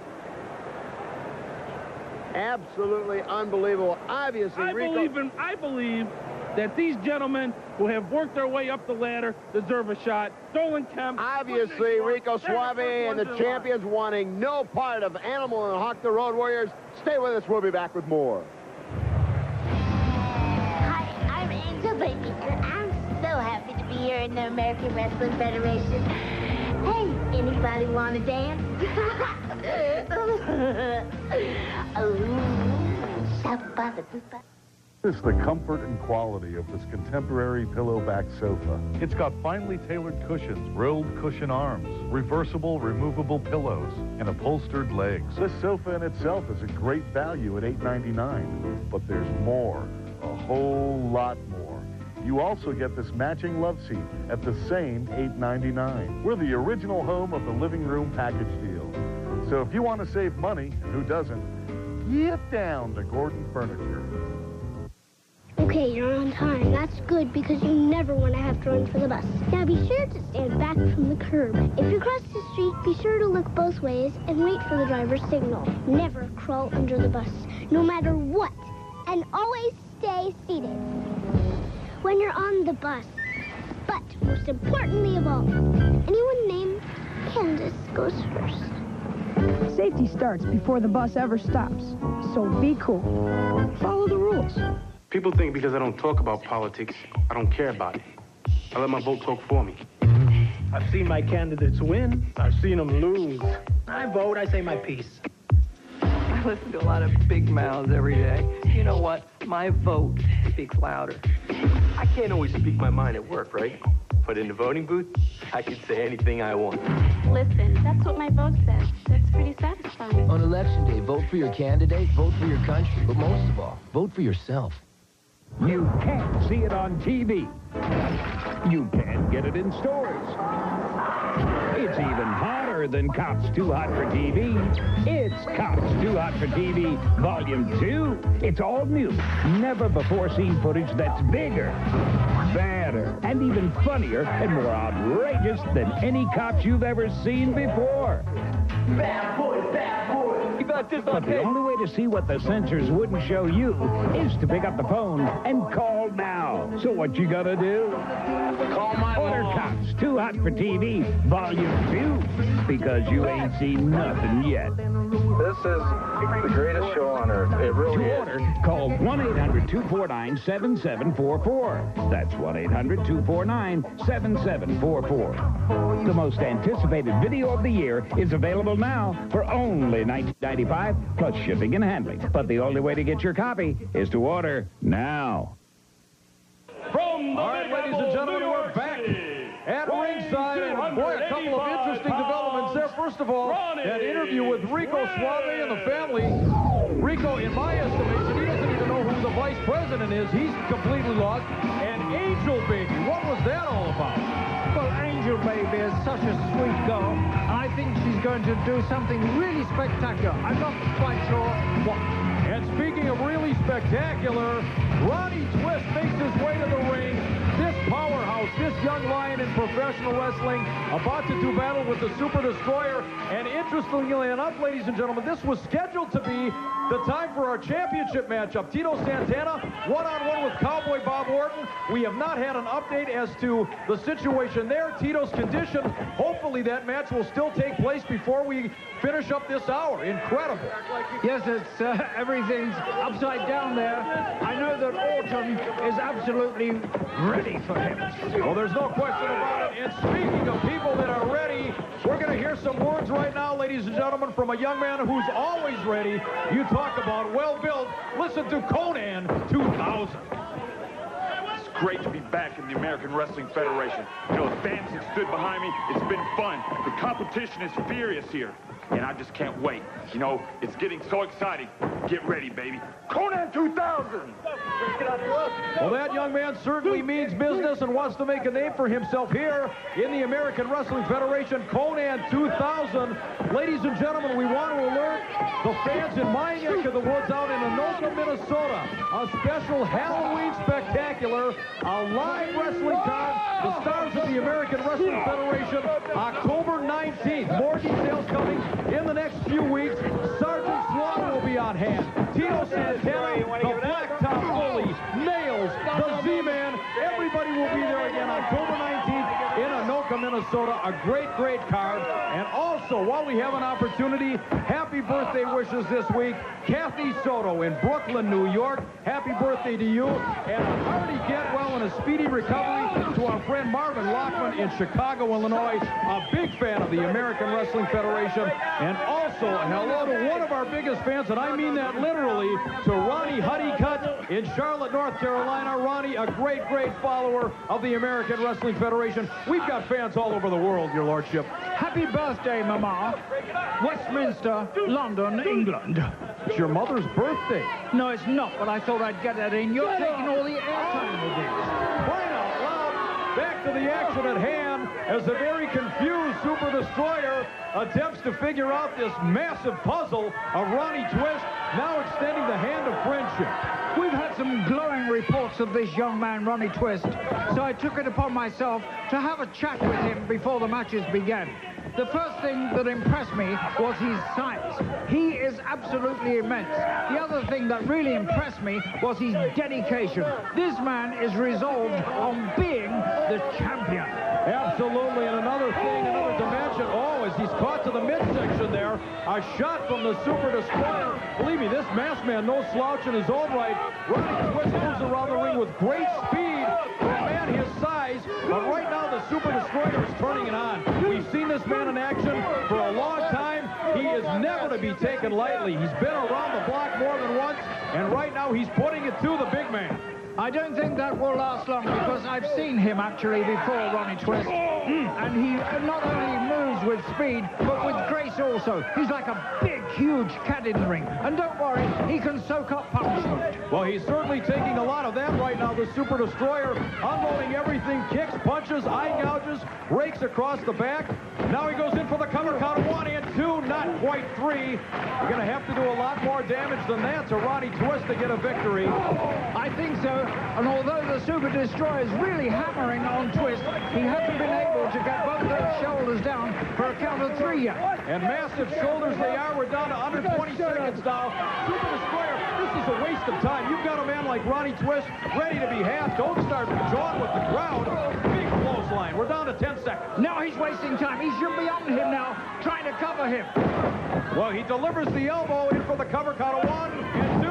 [SPEAKER 7] Absolutely unbelievable. Obviously,
[SPEAKER 8] I believe that these gentlemen who have worked their way up the ladder deserve a shot. Dolan Kemp.
[SPEAKER 7] Obviously, Rico Suave and the champions wanting no part of Animal and Hawk the Road Warriors. Stay with us. We'll be back with more.
[SPEAKER 14] Hi, I'm Angel Baby, and I'm so happy to be here in the American Wrestling Federation. Hey, anybody want to dance?
[SPEAKER 15] This is the comfort and quality of this contemporary pillowback sofa. It's got finely tailored cushions, rolled cushion arms, reversible, removable pillows, and upholstered legs. This sofa in itself is a great value at $8.99, but there's more, a whole lot more. You also get this matching love seat at the same $8.99. We're the original home of the living room package deal. So if you want to save money, and who doesn't, get down to Gordon Furniture.
[SPEAKER 17] Okay, you're on time. That's good because you never want to have to run for the bus. Now be sure to stand back from the curb. If you cross the street, be sure to look both ways and wait for the driver's signal. Never crawl under the bus, no matter what. And always stay seated. When you're on the bus, But most importantly of all, anyone named Candace goes first.
[SPEAKER 2] Safety starts before the bus ever stops. So be cool. Follow the rules.
[SPEAKER 9] People think because I don't talk about politics, I don't care about it. I let my vote talk for me.
[SPEAKER 10] I've seen my candidates win. I've seen them lose. I vote, I say my piece.
[SPEAKER 11] I listen to a lot of big mouths every day. You know what? My vote speaks louder.
[SPEAKER 9] I can't always speak my mind at work, right? But in the voting booth, I can say anything I want.
[SPEAKER 28] Listen, that's what my vote says. That's pretty satisfying.
[SPEAKER 18] On election day, vote for your candidate, vote for your country, but most of all, vote for yourself.
[SPEAKER 19] You can't see it on TV. You can't get it in stores. It's even hotter than Cops Too Hot for TV. It's Cops Too Hot for TV Volume 2. It's all new, never-before-seen footage that's bigger, badder, and even funnier and more outrageous than any cops you've ever seen before.
[SPEAKER 11] Bad boy, bad boy. You got this on
[SPEAKER 19] But the only way to see what the censors wouldn't show you is to pick up the phone and call now. So what you gotta do?
[SPEAKER 11] Call my
[SPEAKER 19] Order Cops Too Hot for TV Volume 2, because you ain't seen nothing yet.
[SPEAKER 11] This is the greatest show on earth. It really
[SPEAKER 19] To order, call 1-800-249-7744. That's 1-800-249-7744. The most anticipated video of the year is available now for only $19.95 plus shipping and handling. But the only way to get your copy is to order now.
[SPEAKER 12] All right, ladies and gentlemen, we're back at ringside, and boy, a couple of interesting developments there. First of all, that interview with Rico Suave and the family. Rico, in my estimation, he doesn't even know who the vice president is. He's completely lost. And Angel Baby, what was that all about?
[SPEAKER 13] Well, Angel Baby is such a sweet girl. I think she's going to do something really spectacular. I'm not quite sure what.
[SPEAKER 12] And speaking of really spectacular, Ronnie Twist makes his way to the ring. This powerhouse, this young lion in professional wrestling, about to do battle with the Super Destroyer. And interestingly enough, ladies and gentlemen, this was scheduled to be the time for our championship matchup. Tito Santana, one-on-one with Cowboy Bob Orton. We have not had an update as to the situation there. Tito's condition, hopefully that match will still take place before we finish up this hour. Incredible.
[SPEAKER 13] Yes, it's everything's upside down there. I know that Orton is absolutely ready for him.
[SPEAKER 12] Well, there's no question about it. And speaking of people that are ready, we're going to hear some words right now, ladies and gentlemen, from a young man who's always ready. You talk about well-built. Listen to Conan 2000.
[SPEAKER 20] It's great to be back in the American Wrestling Federation. You know, the fans have stood behind me. It's been fun. The competition is furious here. And I just can't wait. You know, it's getting so exciting. Get ready, baby. Conan 2000!
[SPEAKER 12] Well, that young man certainly means business and wants to make a name for himself here in the American Wrestling Federation. Conan 2000. Ladies and gentlemen, we want to alert the fans in my neck of the woods out in Anoka, Minnesota. A special Halloween spectacular, a live wrestling card. The stars of the American Wrestling Federation, October 19th. More details coming in the next few weeks. Sergeant Slaughter will be on hand. Tito Santana, the Blacktop Bullies, Nailz, the Z-Man. Everybody will be there again October 19th in Anoka, Minnesota. A great, great card. And also, while we have an opportunity, happy birthday wishes this week. Kathy Soto in Brooklyn, New York. Happy birthday to you. And a hearty get well and a speedy recovery to our friend Marvin Lockman in Chicago, Illinois. A big fan of the American Wrestling Federation. And also, hello to one of our biggest fans, and I mean that literally, to Ronnie Honeycutt in Charlotte, North Carolina. Ronnie, a great, great follower of the American Wrestling Federation. We've got fans all over the world, your lordship.
[SPEAKER 13] Happy birthday, Mama. Westminster, London, England.
[SPEAKER 12] It's your mother's birthday.
[SPEAKER 13] No, it's not, but I thought I'd get that in. You're taking all the airtime with this.
[SPEAKER 12] Crying out loud. Back to the action at hand as the very confused Super Destroyer attempts to figure out this massive puzzle of Ronnie Twist, now extending the hand of friendship.
[SPEAKER 13] We've had some glowing reports of this young man, Ronnie Twist, so I took it upon myself to have a chat with him before the matches began. The first thing that impressed me was his size. He is absolutely immense. The other thing that really impressed me was his dedication. This man is resolved on being the champion.
[SPEAKER 12] Absolutely, and another thing, another dimension. Oh, as he's caught to the midsection there, a shot from the Super Destroyer. Believe me, this masked man, no slouch in his own right. Ronnie Twist moves around the ring with great speed for a man his size, but right now the Super Destroyer is turning it on. We've seen this man in action for a long time. He is never to be taken lightly. He's been around the block more than once, and right now he's putting it to the big man.
[SPEAKER 13] I don't think that will last long because I've seen him actually before, Ronnie Twist. And he not only moves with speed, but with grace also. He's like a big, huge cat in the ring. And don't worry, he can soak up punishment.
[SPEAKER 12] Well, he's certainly taking a lot of that right now, the Super Destroyer, unloading everything, kicks, punches, eye gouges, rakes across the back. Now he goes in for the cover count of 1 and 2, not quite 3. You're going to have to do a lot more damage than that to Ronnie Twist to get a victory.
[SPEAKER 13] I think so. And although the Super Destroyer is really hammering on Twist, he hasn't been able to get both those shoulders down for a count of 3 yet.
[SPEAKER 12] And massive shoulders they are. We're down to under 20 seconds now. Super Destroyer, this is a waste of time. You've got a man like Ronnie Twist ready to be half. Don't start jawing with the crowd. Big clothesline. We're down to 10 seconds.
[SPEAKER 13] Now he's wasting time. He should be on him now, trying to cover him.
[SPEAKER 12] Well, he delivers the elbow in for the cover count of 1 and 2.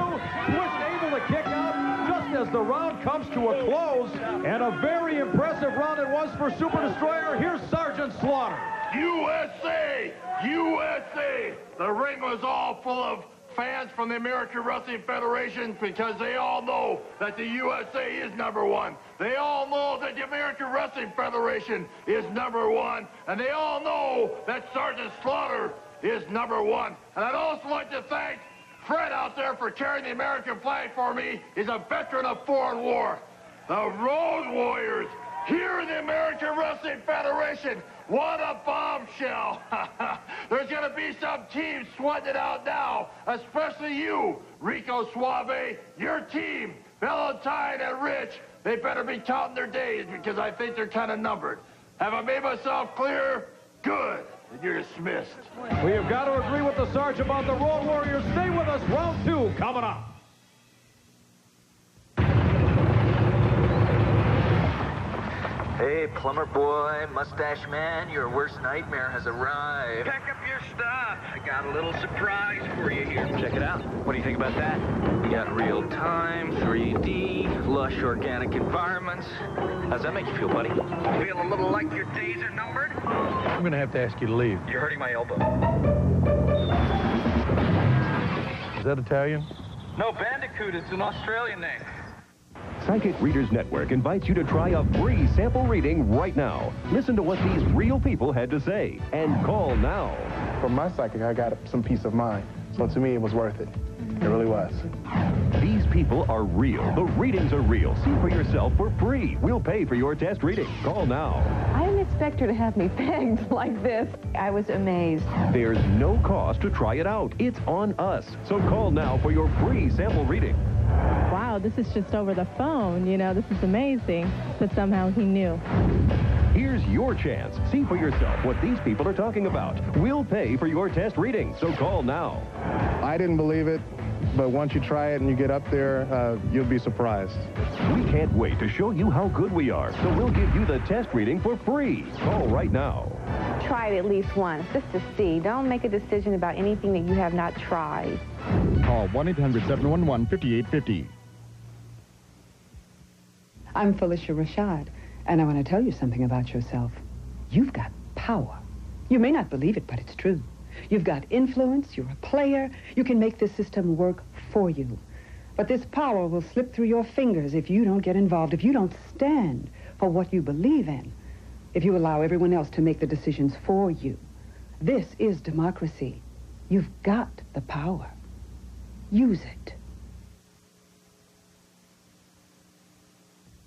[SPEAKER 12] Twist able to kick out just as the round comes to a close. And a very impressive round it was for Super Destroyer. Here's Sergeant Slaughter.
[SPEAKER 3] USA! USA! The ring was all full of fans from the American Wrestling Federation because they all know that the USA is #1. They all know that the American Wrestling Federation is #1. And they all know that Sergeant Slaughter is #1. And I'd also like to thank Fred out there for carrying the American flag for me. He's a veteran of foreign war. The Road Warriors here in the American Wrestling Federation. What a bombshell. There's going to be some teams sweating it out now, especially you, Rico Suave, your team, Valentine and Rich. They better be counting their days because I think they're kind of numbered. Have I made myself clear? Good. You're dismissed.
[SPEAKER 12] We have got to agree with the Sergeant about the Road Warriors. Stay with us. Round 2 coming up.
[SPEAKER 4] Hey, plumber boy, mustache man, your worst nightmare has arrived.
[SPEAKER 5] Pack up your stuff. I got a little surprise for you here.
[SPEAKER 4] Check it out. What do you think about that? We got real-time, 3D, lush organic environments. How's that make you feel, buddy?
[SPEAKER 5] Feel a little like your days are numbered?
[SPEAKER 15] I'm going to have to ask you to leave.
[SPEAKER 5] You're hurting my elbow.
[SPEAKER 15] Is that Italian?
[SPEAKER 5] No, Bandicoot. It's an Australian name.
[SPEAKER 16] Psychic Readers Network invites you to try a free sample reading right now. Listen to what these real people had to say and call now.
[SPEAKER 21] From my psychic, I got some peace of mind. So to me, it was worth it. It really was.
[SPEAKER 16] These people are real. The readings are real. See for yourself for free. We'll pay for your test reading. Call now.
[SPEAKER 11] I didn't expect her to have me pegged like this. I was amazed.
[SPEAKER 16] There's no cost to try it out. It's on us. So call now for your free sample reading.
[SPEAKER 27] Wow, this is just over the phone. You know, this is amazing that somehow he knew.
[SPEAKER 16] Here's your chance. See for yourself what these people are talking about. We'll pay for your test reading, so call now.
[SPEAKER 21] I didn't believe it, but once you try it and you get up there, you'll be surprised.
[SPEAKER 16] We can't wait to show you how good we are, so we'll give you the test reading for free. Call right now.
[SPEAKER 28] Try it at least once, just to see. Don't make a decision about anything that you have not tried.
[SPEAKER 22] Call 1-800-711-5850.
[SPEAKER 23] I'm Felicia Rashad, and I want to tell you something about yourself. You've got power. You may not believe it, but it's true. You've got influence, you're a player, you can make this system work for you. But this power will slip through your fingers if you don't get involved, if you don't stand for what you believe in, if you allow everyone else to make the decisions for you. This is democracy. You've got the power. Use it.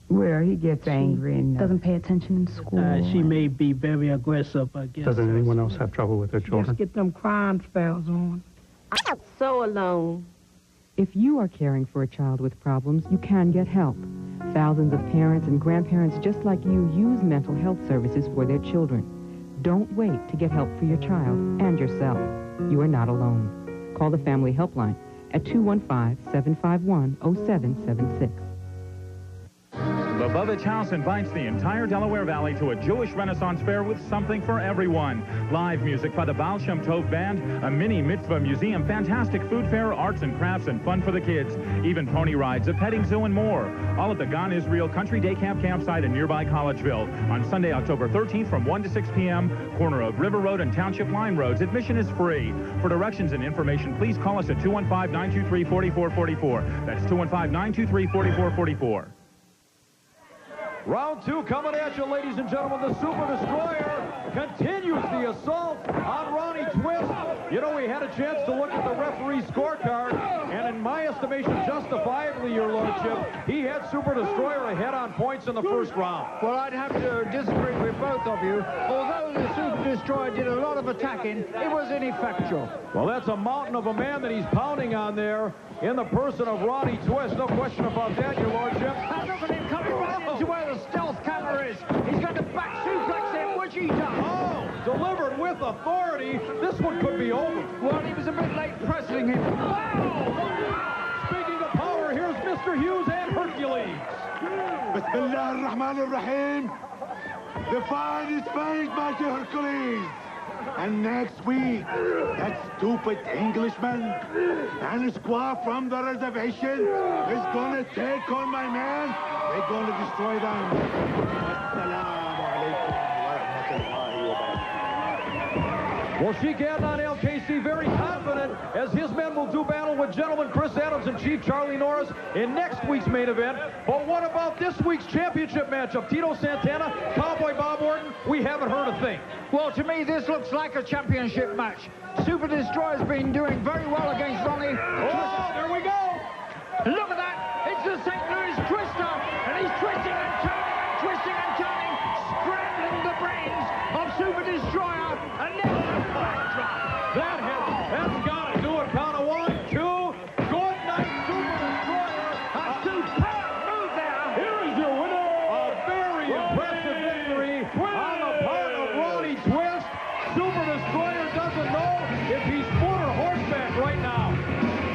[SPEAKER 24] Where he gets angry and
[SPEAKER 27] doesn't pay attention in school.
[SPEAKER 10] She may be very aggressive, I guess.
[SPEAKER 22] Doesn't anyone else have trouble with their children?
[SPEAKER 10] Just get them crying spells on.
[SPEAKER 28] I'm so alone.
[SPEAKER 25] If you are caring for a child with problems, you can get help. Thousands of parents and grandparents just like you use mental health services for their children. Don't wait to get help for your child and yourself. You are not alone. Call the Family Helpline at 215-751-0776.
[SPEAKER 8] The
[SPEAKER 1] Lubbock House invites the entire Delaware Valley to a Jewish Renaissance fair with something for everyone. Live music by the Baal Shem Tov Band, a mini mitzvah museum, fantastic food fair, arts and crafts, and fun for the kids. Even pony rides, a petting zoo, and more. All at the Gone Israel Country Day Camp campsite in nearby Collegeville on Sunday, October 13th from 1 to 6 p.m., corner of River Road and Township Line Roads. Admission is free. For directions and information, please call us at 215-923-4444. That's 215-923-4444.
[SPEAKER 12] Round two coming at you, ladies and gentlemen. The Super Destroyer continues the assault on Ronnie Twist. You know, we had a chance to look at the referee's scorecard, and in my estimation, justifiably, your lordship, he had Super Destroyer ahead on points in the first round.
[SPEAKER 13] Well, I'd have to disagree with both of you. Although the Super Destroyer did a lot of attacking, it was ineffectual.
[SPEAKER 12] Well, that's a mountain of a man that he's pounding on there in the person of Ronnie Twist. No question about that, your lordship.
[SPEAKER 13] And look at him coming right into where the stealth camera is. He's going to back suplex him, which he does.
[SPEAKER 12] Oh, delivered with authority. This one could be over.
[SPEAKER 13] Well, he was a bit late pressing him. Wow!
[SPEAKER 12] Speaking of power, here's Mr. Hughes and Hercules.
[SPEAKER 3] Bismillah ar-Rahman ar-Rahim. The fight is finished, Master Hercules. And next week, that stupid Englishman and a squad from the reservation is going to take on my man. They're going to destroy them. Assalamu alaikum wa rahmatullahi wa barakatuh.
[SPEAKER 12] Well, Sheik Adnan LKC very confident as his men will do battle with gentleman Chris Adams and Chief Charlie Norris in next week's main event. But what about this week's championship matchup? Tito Santana, Cowboy Bob Orton, we haven't heard a thing.
[SPEAKER 13] Well, to me, this looks like a championship match. Super Destroyer's been doing very well against Ronnie.
[SPEAKER 12] Oh, there we go.
[SPEAKER 13] Look at that. It's the St. Louis Twister, and he's twisting and turning and twisting and turning, scrambling the brains of Super Destroyer, and then a backdrop.
[SPEAKER 12] That's got to do it. Count of 1, 2. Good night, Super Destroyer.
[SPEAKER 13] A superb move there.
[SPEAKER 12] Here is your winner. A very impressive victory on the part of Ronnie Twist. Super Destroyer doesn't know if he's foot or horseback right now.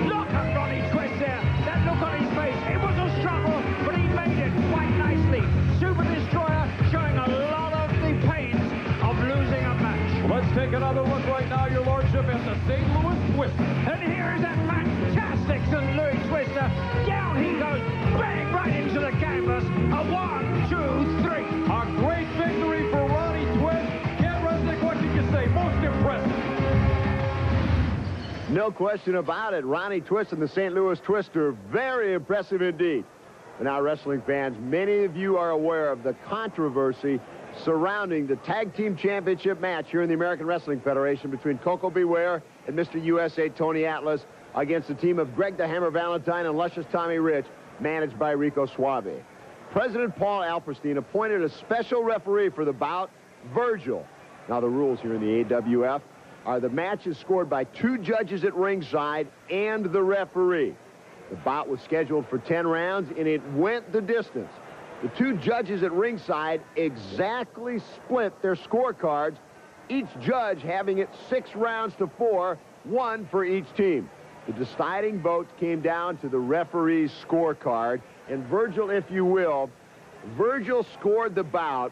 [SPEAKER 13] Look at Ronnie Twist there. That look on his face. It was a struggle, but he made it quite nicely. Super Destroyer showing a lot of the pains of losing a match.
[SPEAKER 12] Let's take another look right now, your lordship, at the St. Louis Twister.
[SPEAKER 13] And here is that fantastic St. Louis Twister. Down he goes, bang, right into the canvas. A 1, 2, 3.
[SPEAKER 12] A great victory for Ronnie Twist. Ken Resnick, what did you say? Most impressive.
[SPEAKER 2] No question about it. Ronnie Twist and the St. Louis Twister, very impressive indeed. And now, wrestling fans, many of you are aware of the controversy surrounding the Tag Team Championship match here in the American Wrestling Federation between Koko Ware and Mr. USA Tony Atlas against the team of Greg the Hammer Valentine and Luscious Tommy Rich, managed by Rico Suave. President Paul Alperstein appointed a special referee for the bout, Virgil. Now, the rules here in the AWF are the match is scored by 2 judges at ringside and the referee. The bout was scheduled for 10 rounds, and it went the distance. The 2 judges at ringside exactly split their scorecards, each judge having it 6 rounds to 4, 1 for each team. The deciding votes came down to the referee's scorecard, and Virgil, if you will, Virgil scored the bout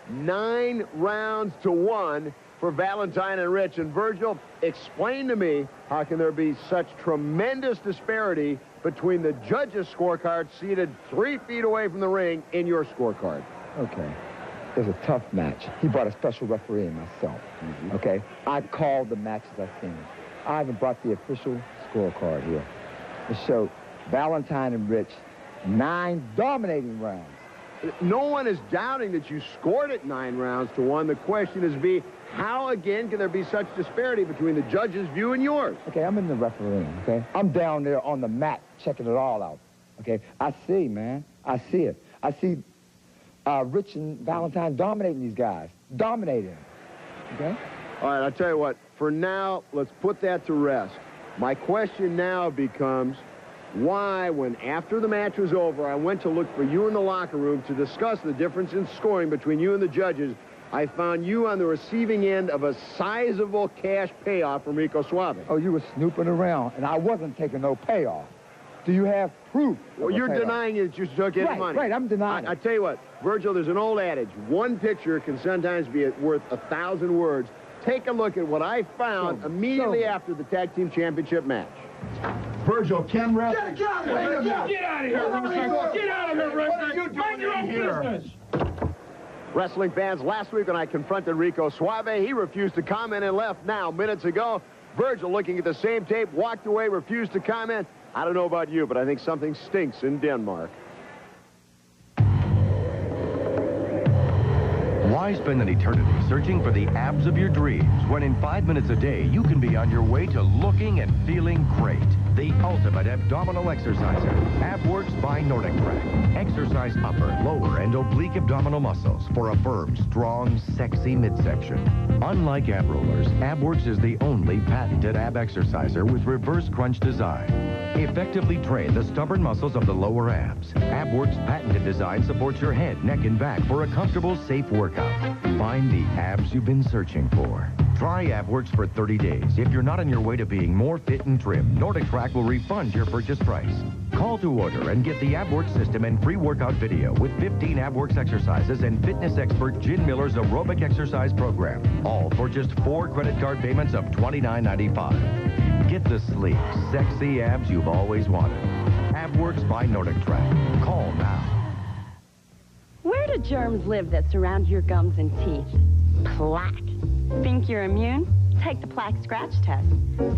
[SPEAKER 2] 9 rounds to 1 for Valentine and Rich. And Virgil, explain to me, how can there be such tremendous disparity between the judges' scorecards seated 3 feet away from the ring in your scorecard?
[SPEAKER 6] Okay. It was a tough match. He brought a special referee and myself. Okay? I called the matches I've seen. I even brought the official scorecard here. It showed Valentine and Rich 9 dominating rounds.
[SPEAKER 2] No one is doubting that you scored it 9 rounds to 1. The question is, how, again, can there be such disparity between the judges' view and yours?
[SPEAKER 6] Okay, I'm in the refereeing, okay? I'm down there on the mat checking it all out, okay? I see, man. I see it. I see Rich and Valentine dominating these guys. Dominating them, okay?
[SPEAKER 2] All right, I'll tell you what. For now, let's put that to rest. My question now becomes, why, when after the match was over, I went to look for you in the locker room to discuss the difference in scoring between you and the judges, I found you on the receiving end of a sizable cash payoff from Rico Suave.
[SPEAKER 6] Oh, you were snooping around, and I wasn't taking no payoff. Do you have proof?
[SPEAKER 2] Well, you're denying that you took any money.
[SPEAKER 6] Right, I'm denying it.
[SPEAKER 2] I tell you what, Virgil, there's an old adage. One picture can sometimes be worth 1,000 words. Take a look at what I found immediately after the tag team championship match.
[SPEAKER 12] Virgil, Ken Ref.
[SPEAKER 8] Get out of here! Get out of here, Russo! Get out of here, Russo! What are you doing your own business?
[SPEAKER 2] Wrestling fans, last week when I confronted Rico Suave, he refused to comment and left now, minutes ago. Virgil, looking at the same tape, walked away, refused to comment. I don't know about you, but I think something stinks in Denmark.
[SPEAKER 16] Why spend an eternity searching for the abs of your dreams when in 5 minutes a day you can be on your way to looking and feeling great? The ultimate abdominal exerciser, AbWorks by Nordic Track. Exercise upper, lower, and oblique abdominal muscles for a firm, strong, sexy midsection. Unlike ab rollers, AbWorks is the only patented ab exerciser with reverse crunch design. Effectively train the stubborn muscles of the lower abs. AbWorks' patented design supports your head, neck, and back for a comfortable, safe workout. Find the abs you've been searching for. Try AbWorks for 30 days. If you're not on your way to being more fit and trim, Nordic Track will refund your purchase price. Call to order and get the AbWorks system and free workout video with 15 AbWorks exercises and fitness expert Jen Miller's aerobic exercise program. All for just 4 credit card payments of $29.95. Get the sleek, sexy abs you've always wanted. AbWorks by Nordic Track. Call now.
[SPEAKER 7] Where do germs live that surround your gums and teeth? Plaque. Think you're immune? Take the plaque scratch test.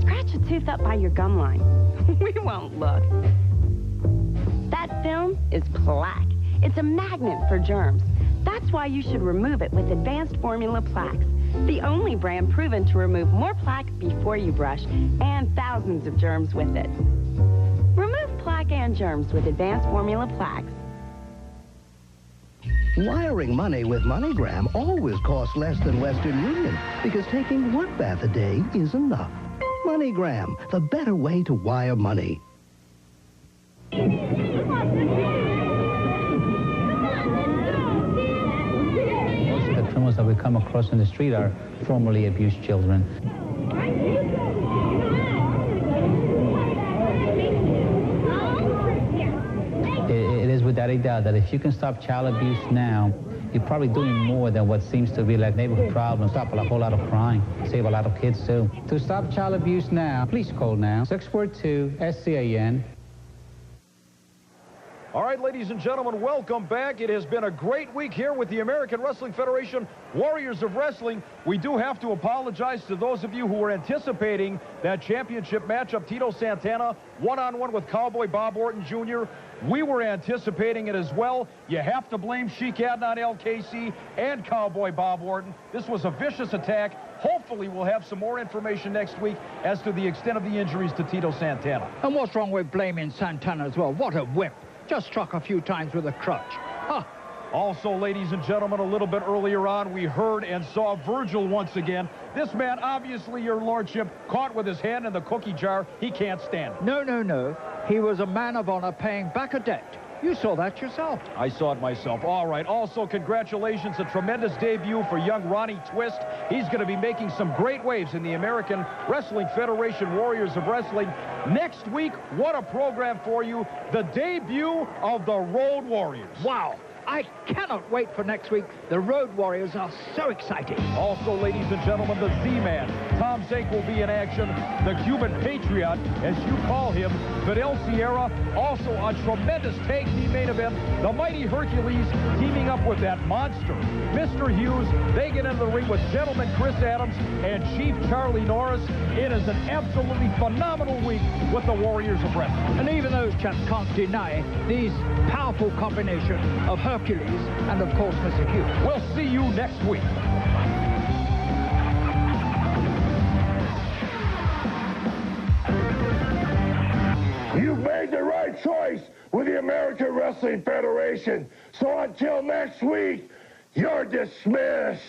[SPEAKER 7] Scratch a tooth up by your gum line. We won't look. That film is plaque. It's a magnet for germs. That's why you should remove it with advanced formula plaques. The only brand proven to remove more plaque before you brush and thousands of germs with it. Remove plaque and germs with advanced formula plaques.
[SPEAKER 9] Wiring money with MoneyGram always costs less than Western Union because taking one bath a day is enough. MoneyGram, the better way to wire money.
[SPEAKER 14] Most of the criminals that we come across in the street are formerly abused children. It is without a doubt that if you can stop child abuse now, you're probably doing more than what seems to be like neighborhood problems. Stop a whole lot of crime. Save a lot of kids, too. To stop child abuse now, please call now. 642-SCAN.
[SPEAKER 12] All right, ladies and gentlemen, welcome back. It has been a great week here with the American Wrestling Federation Warriors of Wrestling. We do have to apologize to those of you who were anticipating that championship matchup, Tito Santana, one-on-one with Cowboy Bob Orton Jr. We were anticipating it as well. You have to blame Sheik Adnan LKC and Cowboy Bob Orton. This was a vicious attack. Hopefully, we'll have some more information next week as to the extent of the injuries to Tito Santana.
[SPEAKER 13] And what's wrong with blaming Santana as well? What a whip. Just struck a few times with a crutch. Huh.
[SPEAKER 12] Also, ladies and gentlemen, a little bit earlier on, we heard and saw Virgil once again. This man, obviously, your lordship, caught with his hand in the cookie jar. He can't stand it.
[SPEAKER 13] No, no, no. He was a man of honor paying back a debt. You saw that yourself.
[SPEAKER 12] I saw it myself. All right. Also, congratulations. A tremendous debut for young Ronnie Twist. He's going to be making some great waves in the American Wrestling Federation Warriors of Wrestling. Next week, what a program for you. The debut of the Road Warriors.
[SPEAKER 13] Wow. I cannot wait for next week. The Road Warriors are so exciting.
[SPEAKER 12] Also, ladies and gentlemen, the Z-Man. Tom Zink will be in action. The Cuban Patriot, as you call him, Fidel Sierra. Also, a tremendous tag team main event. The Mighty Hercules teaming up with that monster, Mr. Hughes. They get into the ring with Gentleman Chris Adams and Chief Charlie Norris. It is an absolutely phenomenal week with the Warriors of Wrestling.
[SPEAKER 13] And even those chaps can't deny these powerful combination of Hercules and, of course, Mr. Hughes.
[SPEAKER 12] We'll see you next week.
[SPEAKER 17] You've made the right choice with the American Wrestling Federation. So until next week, you're dismissed.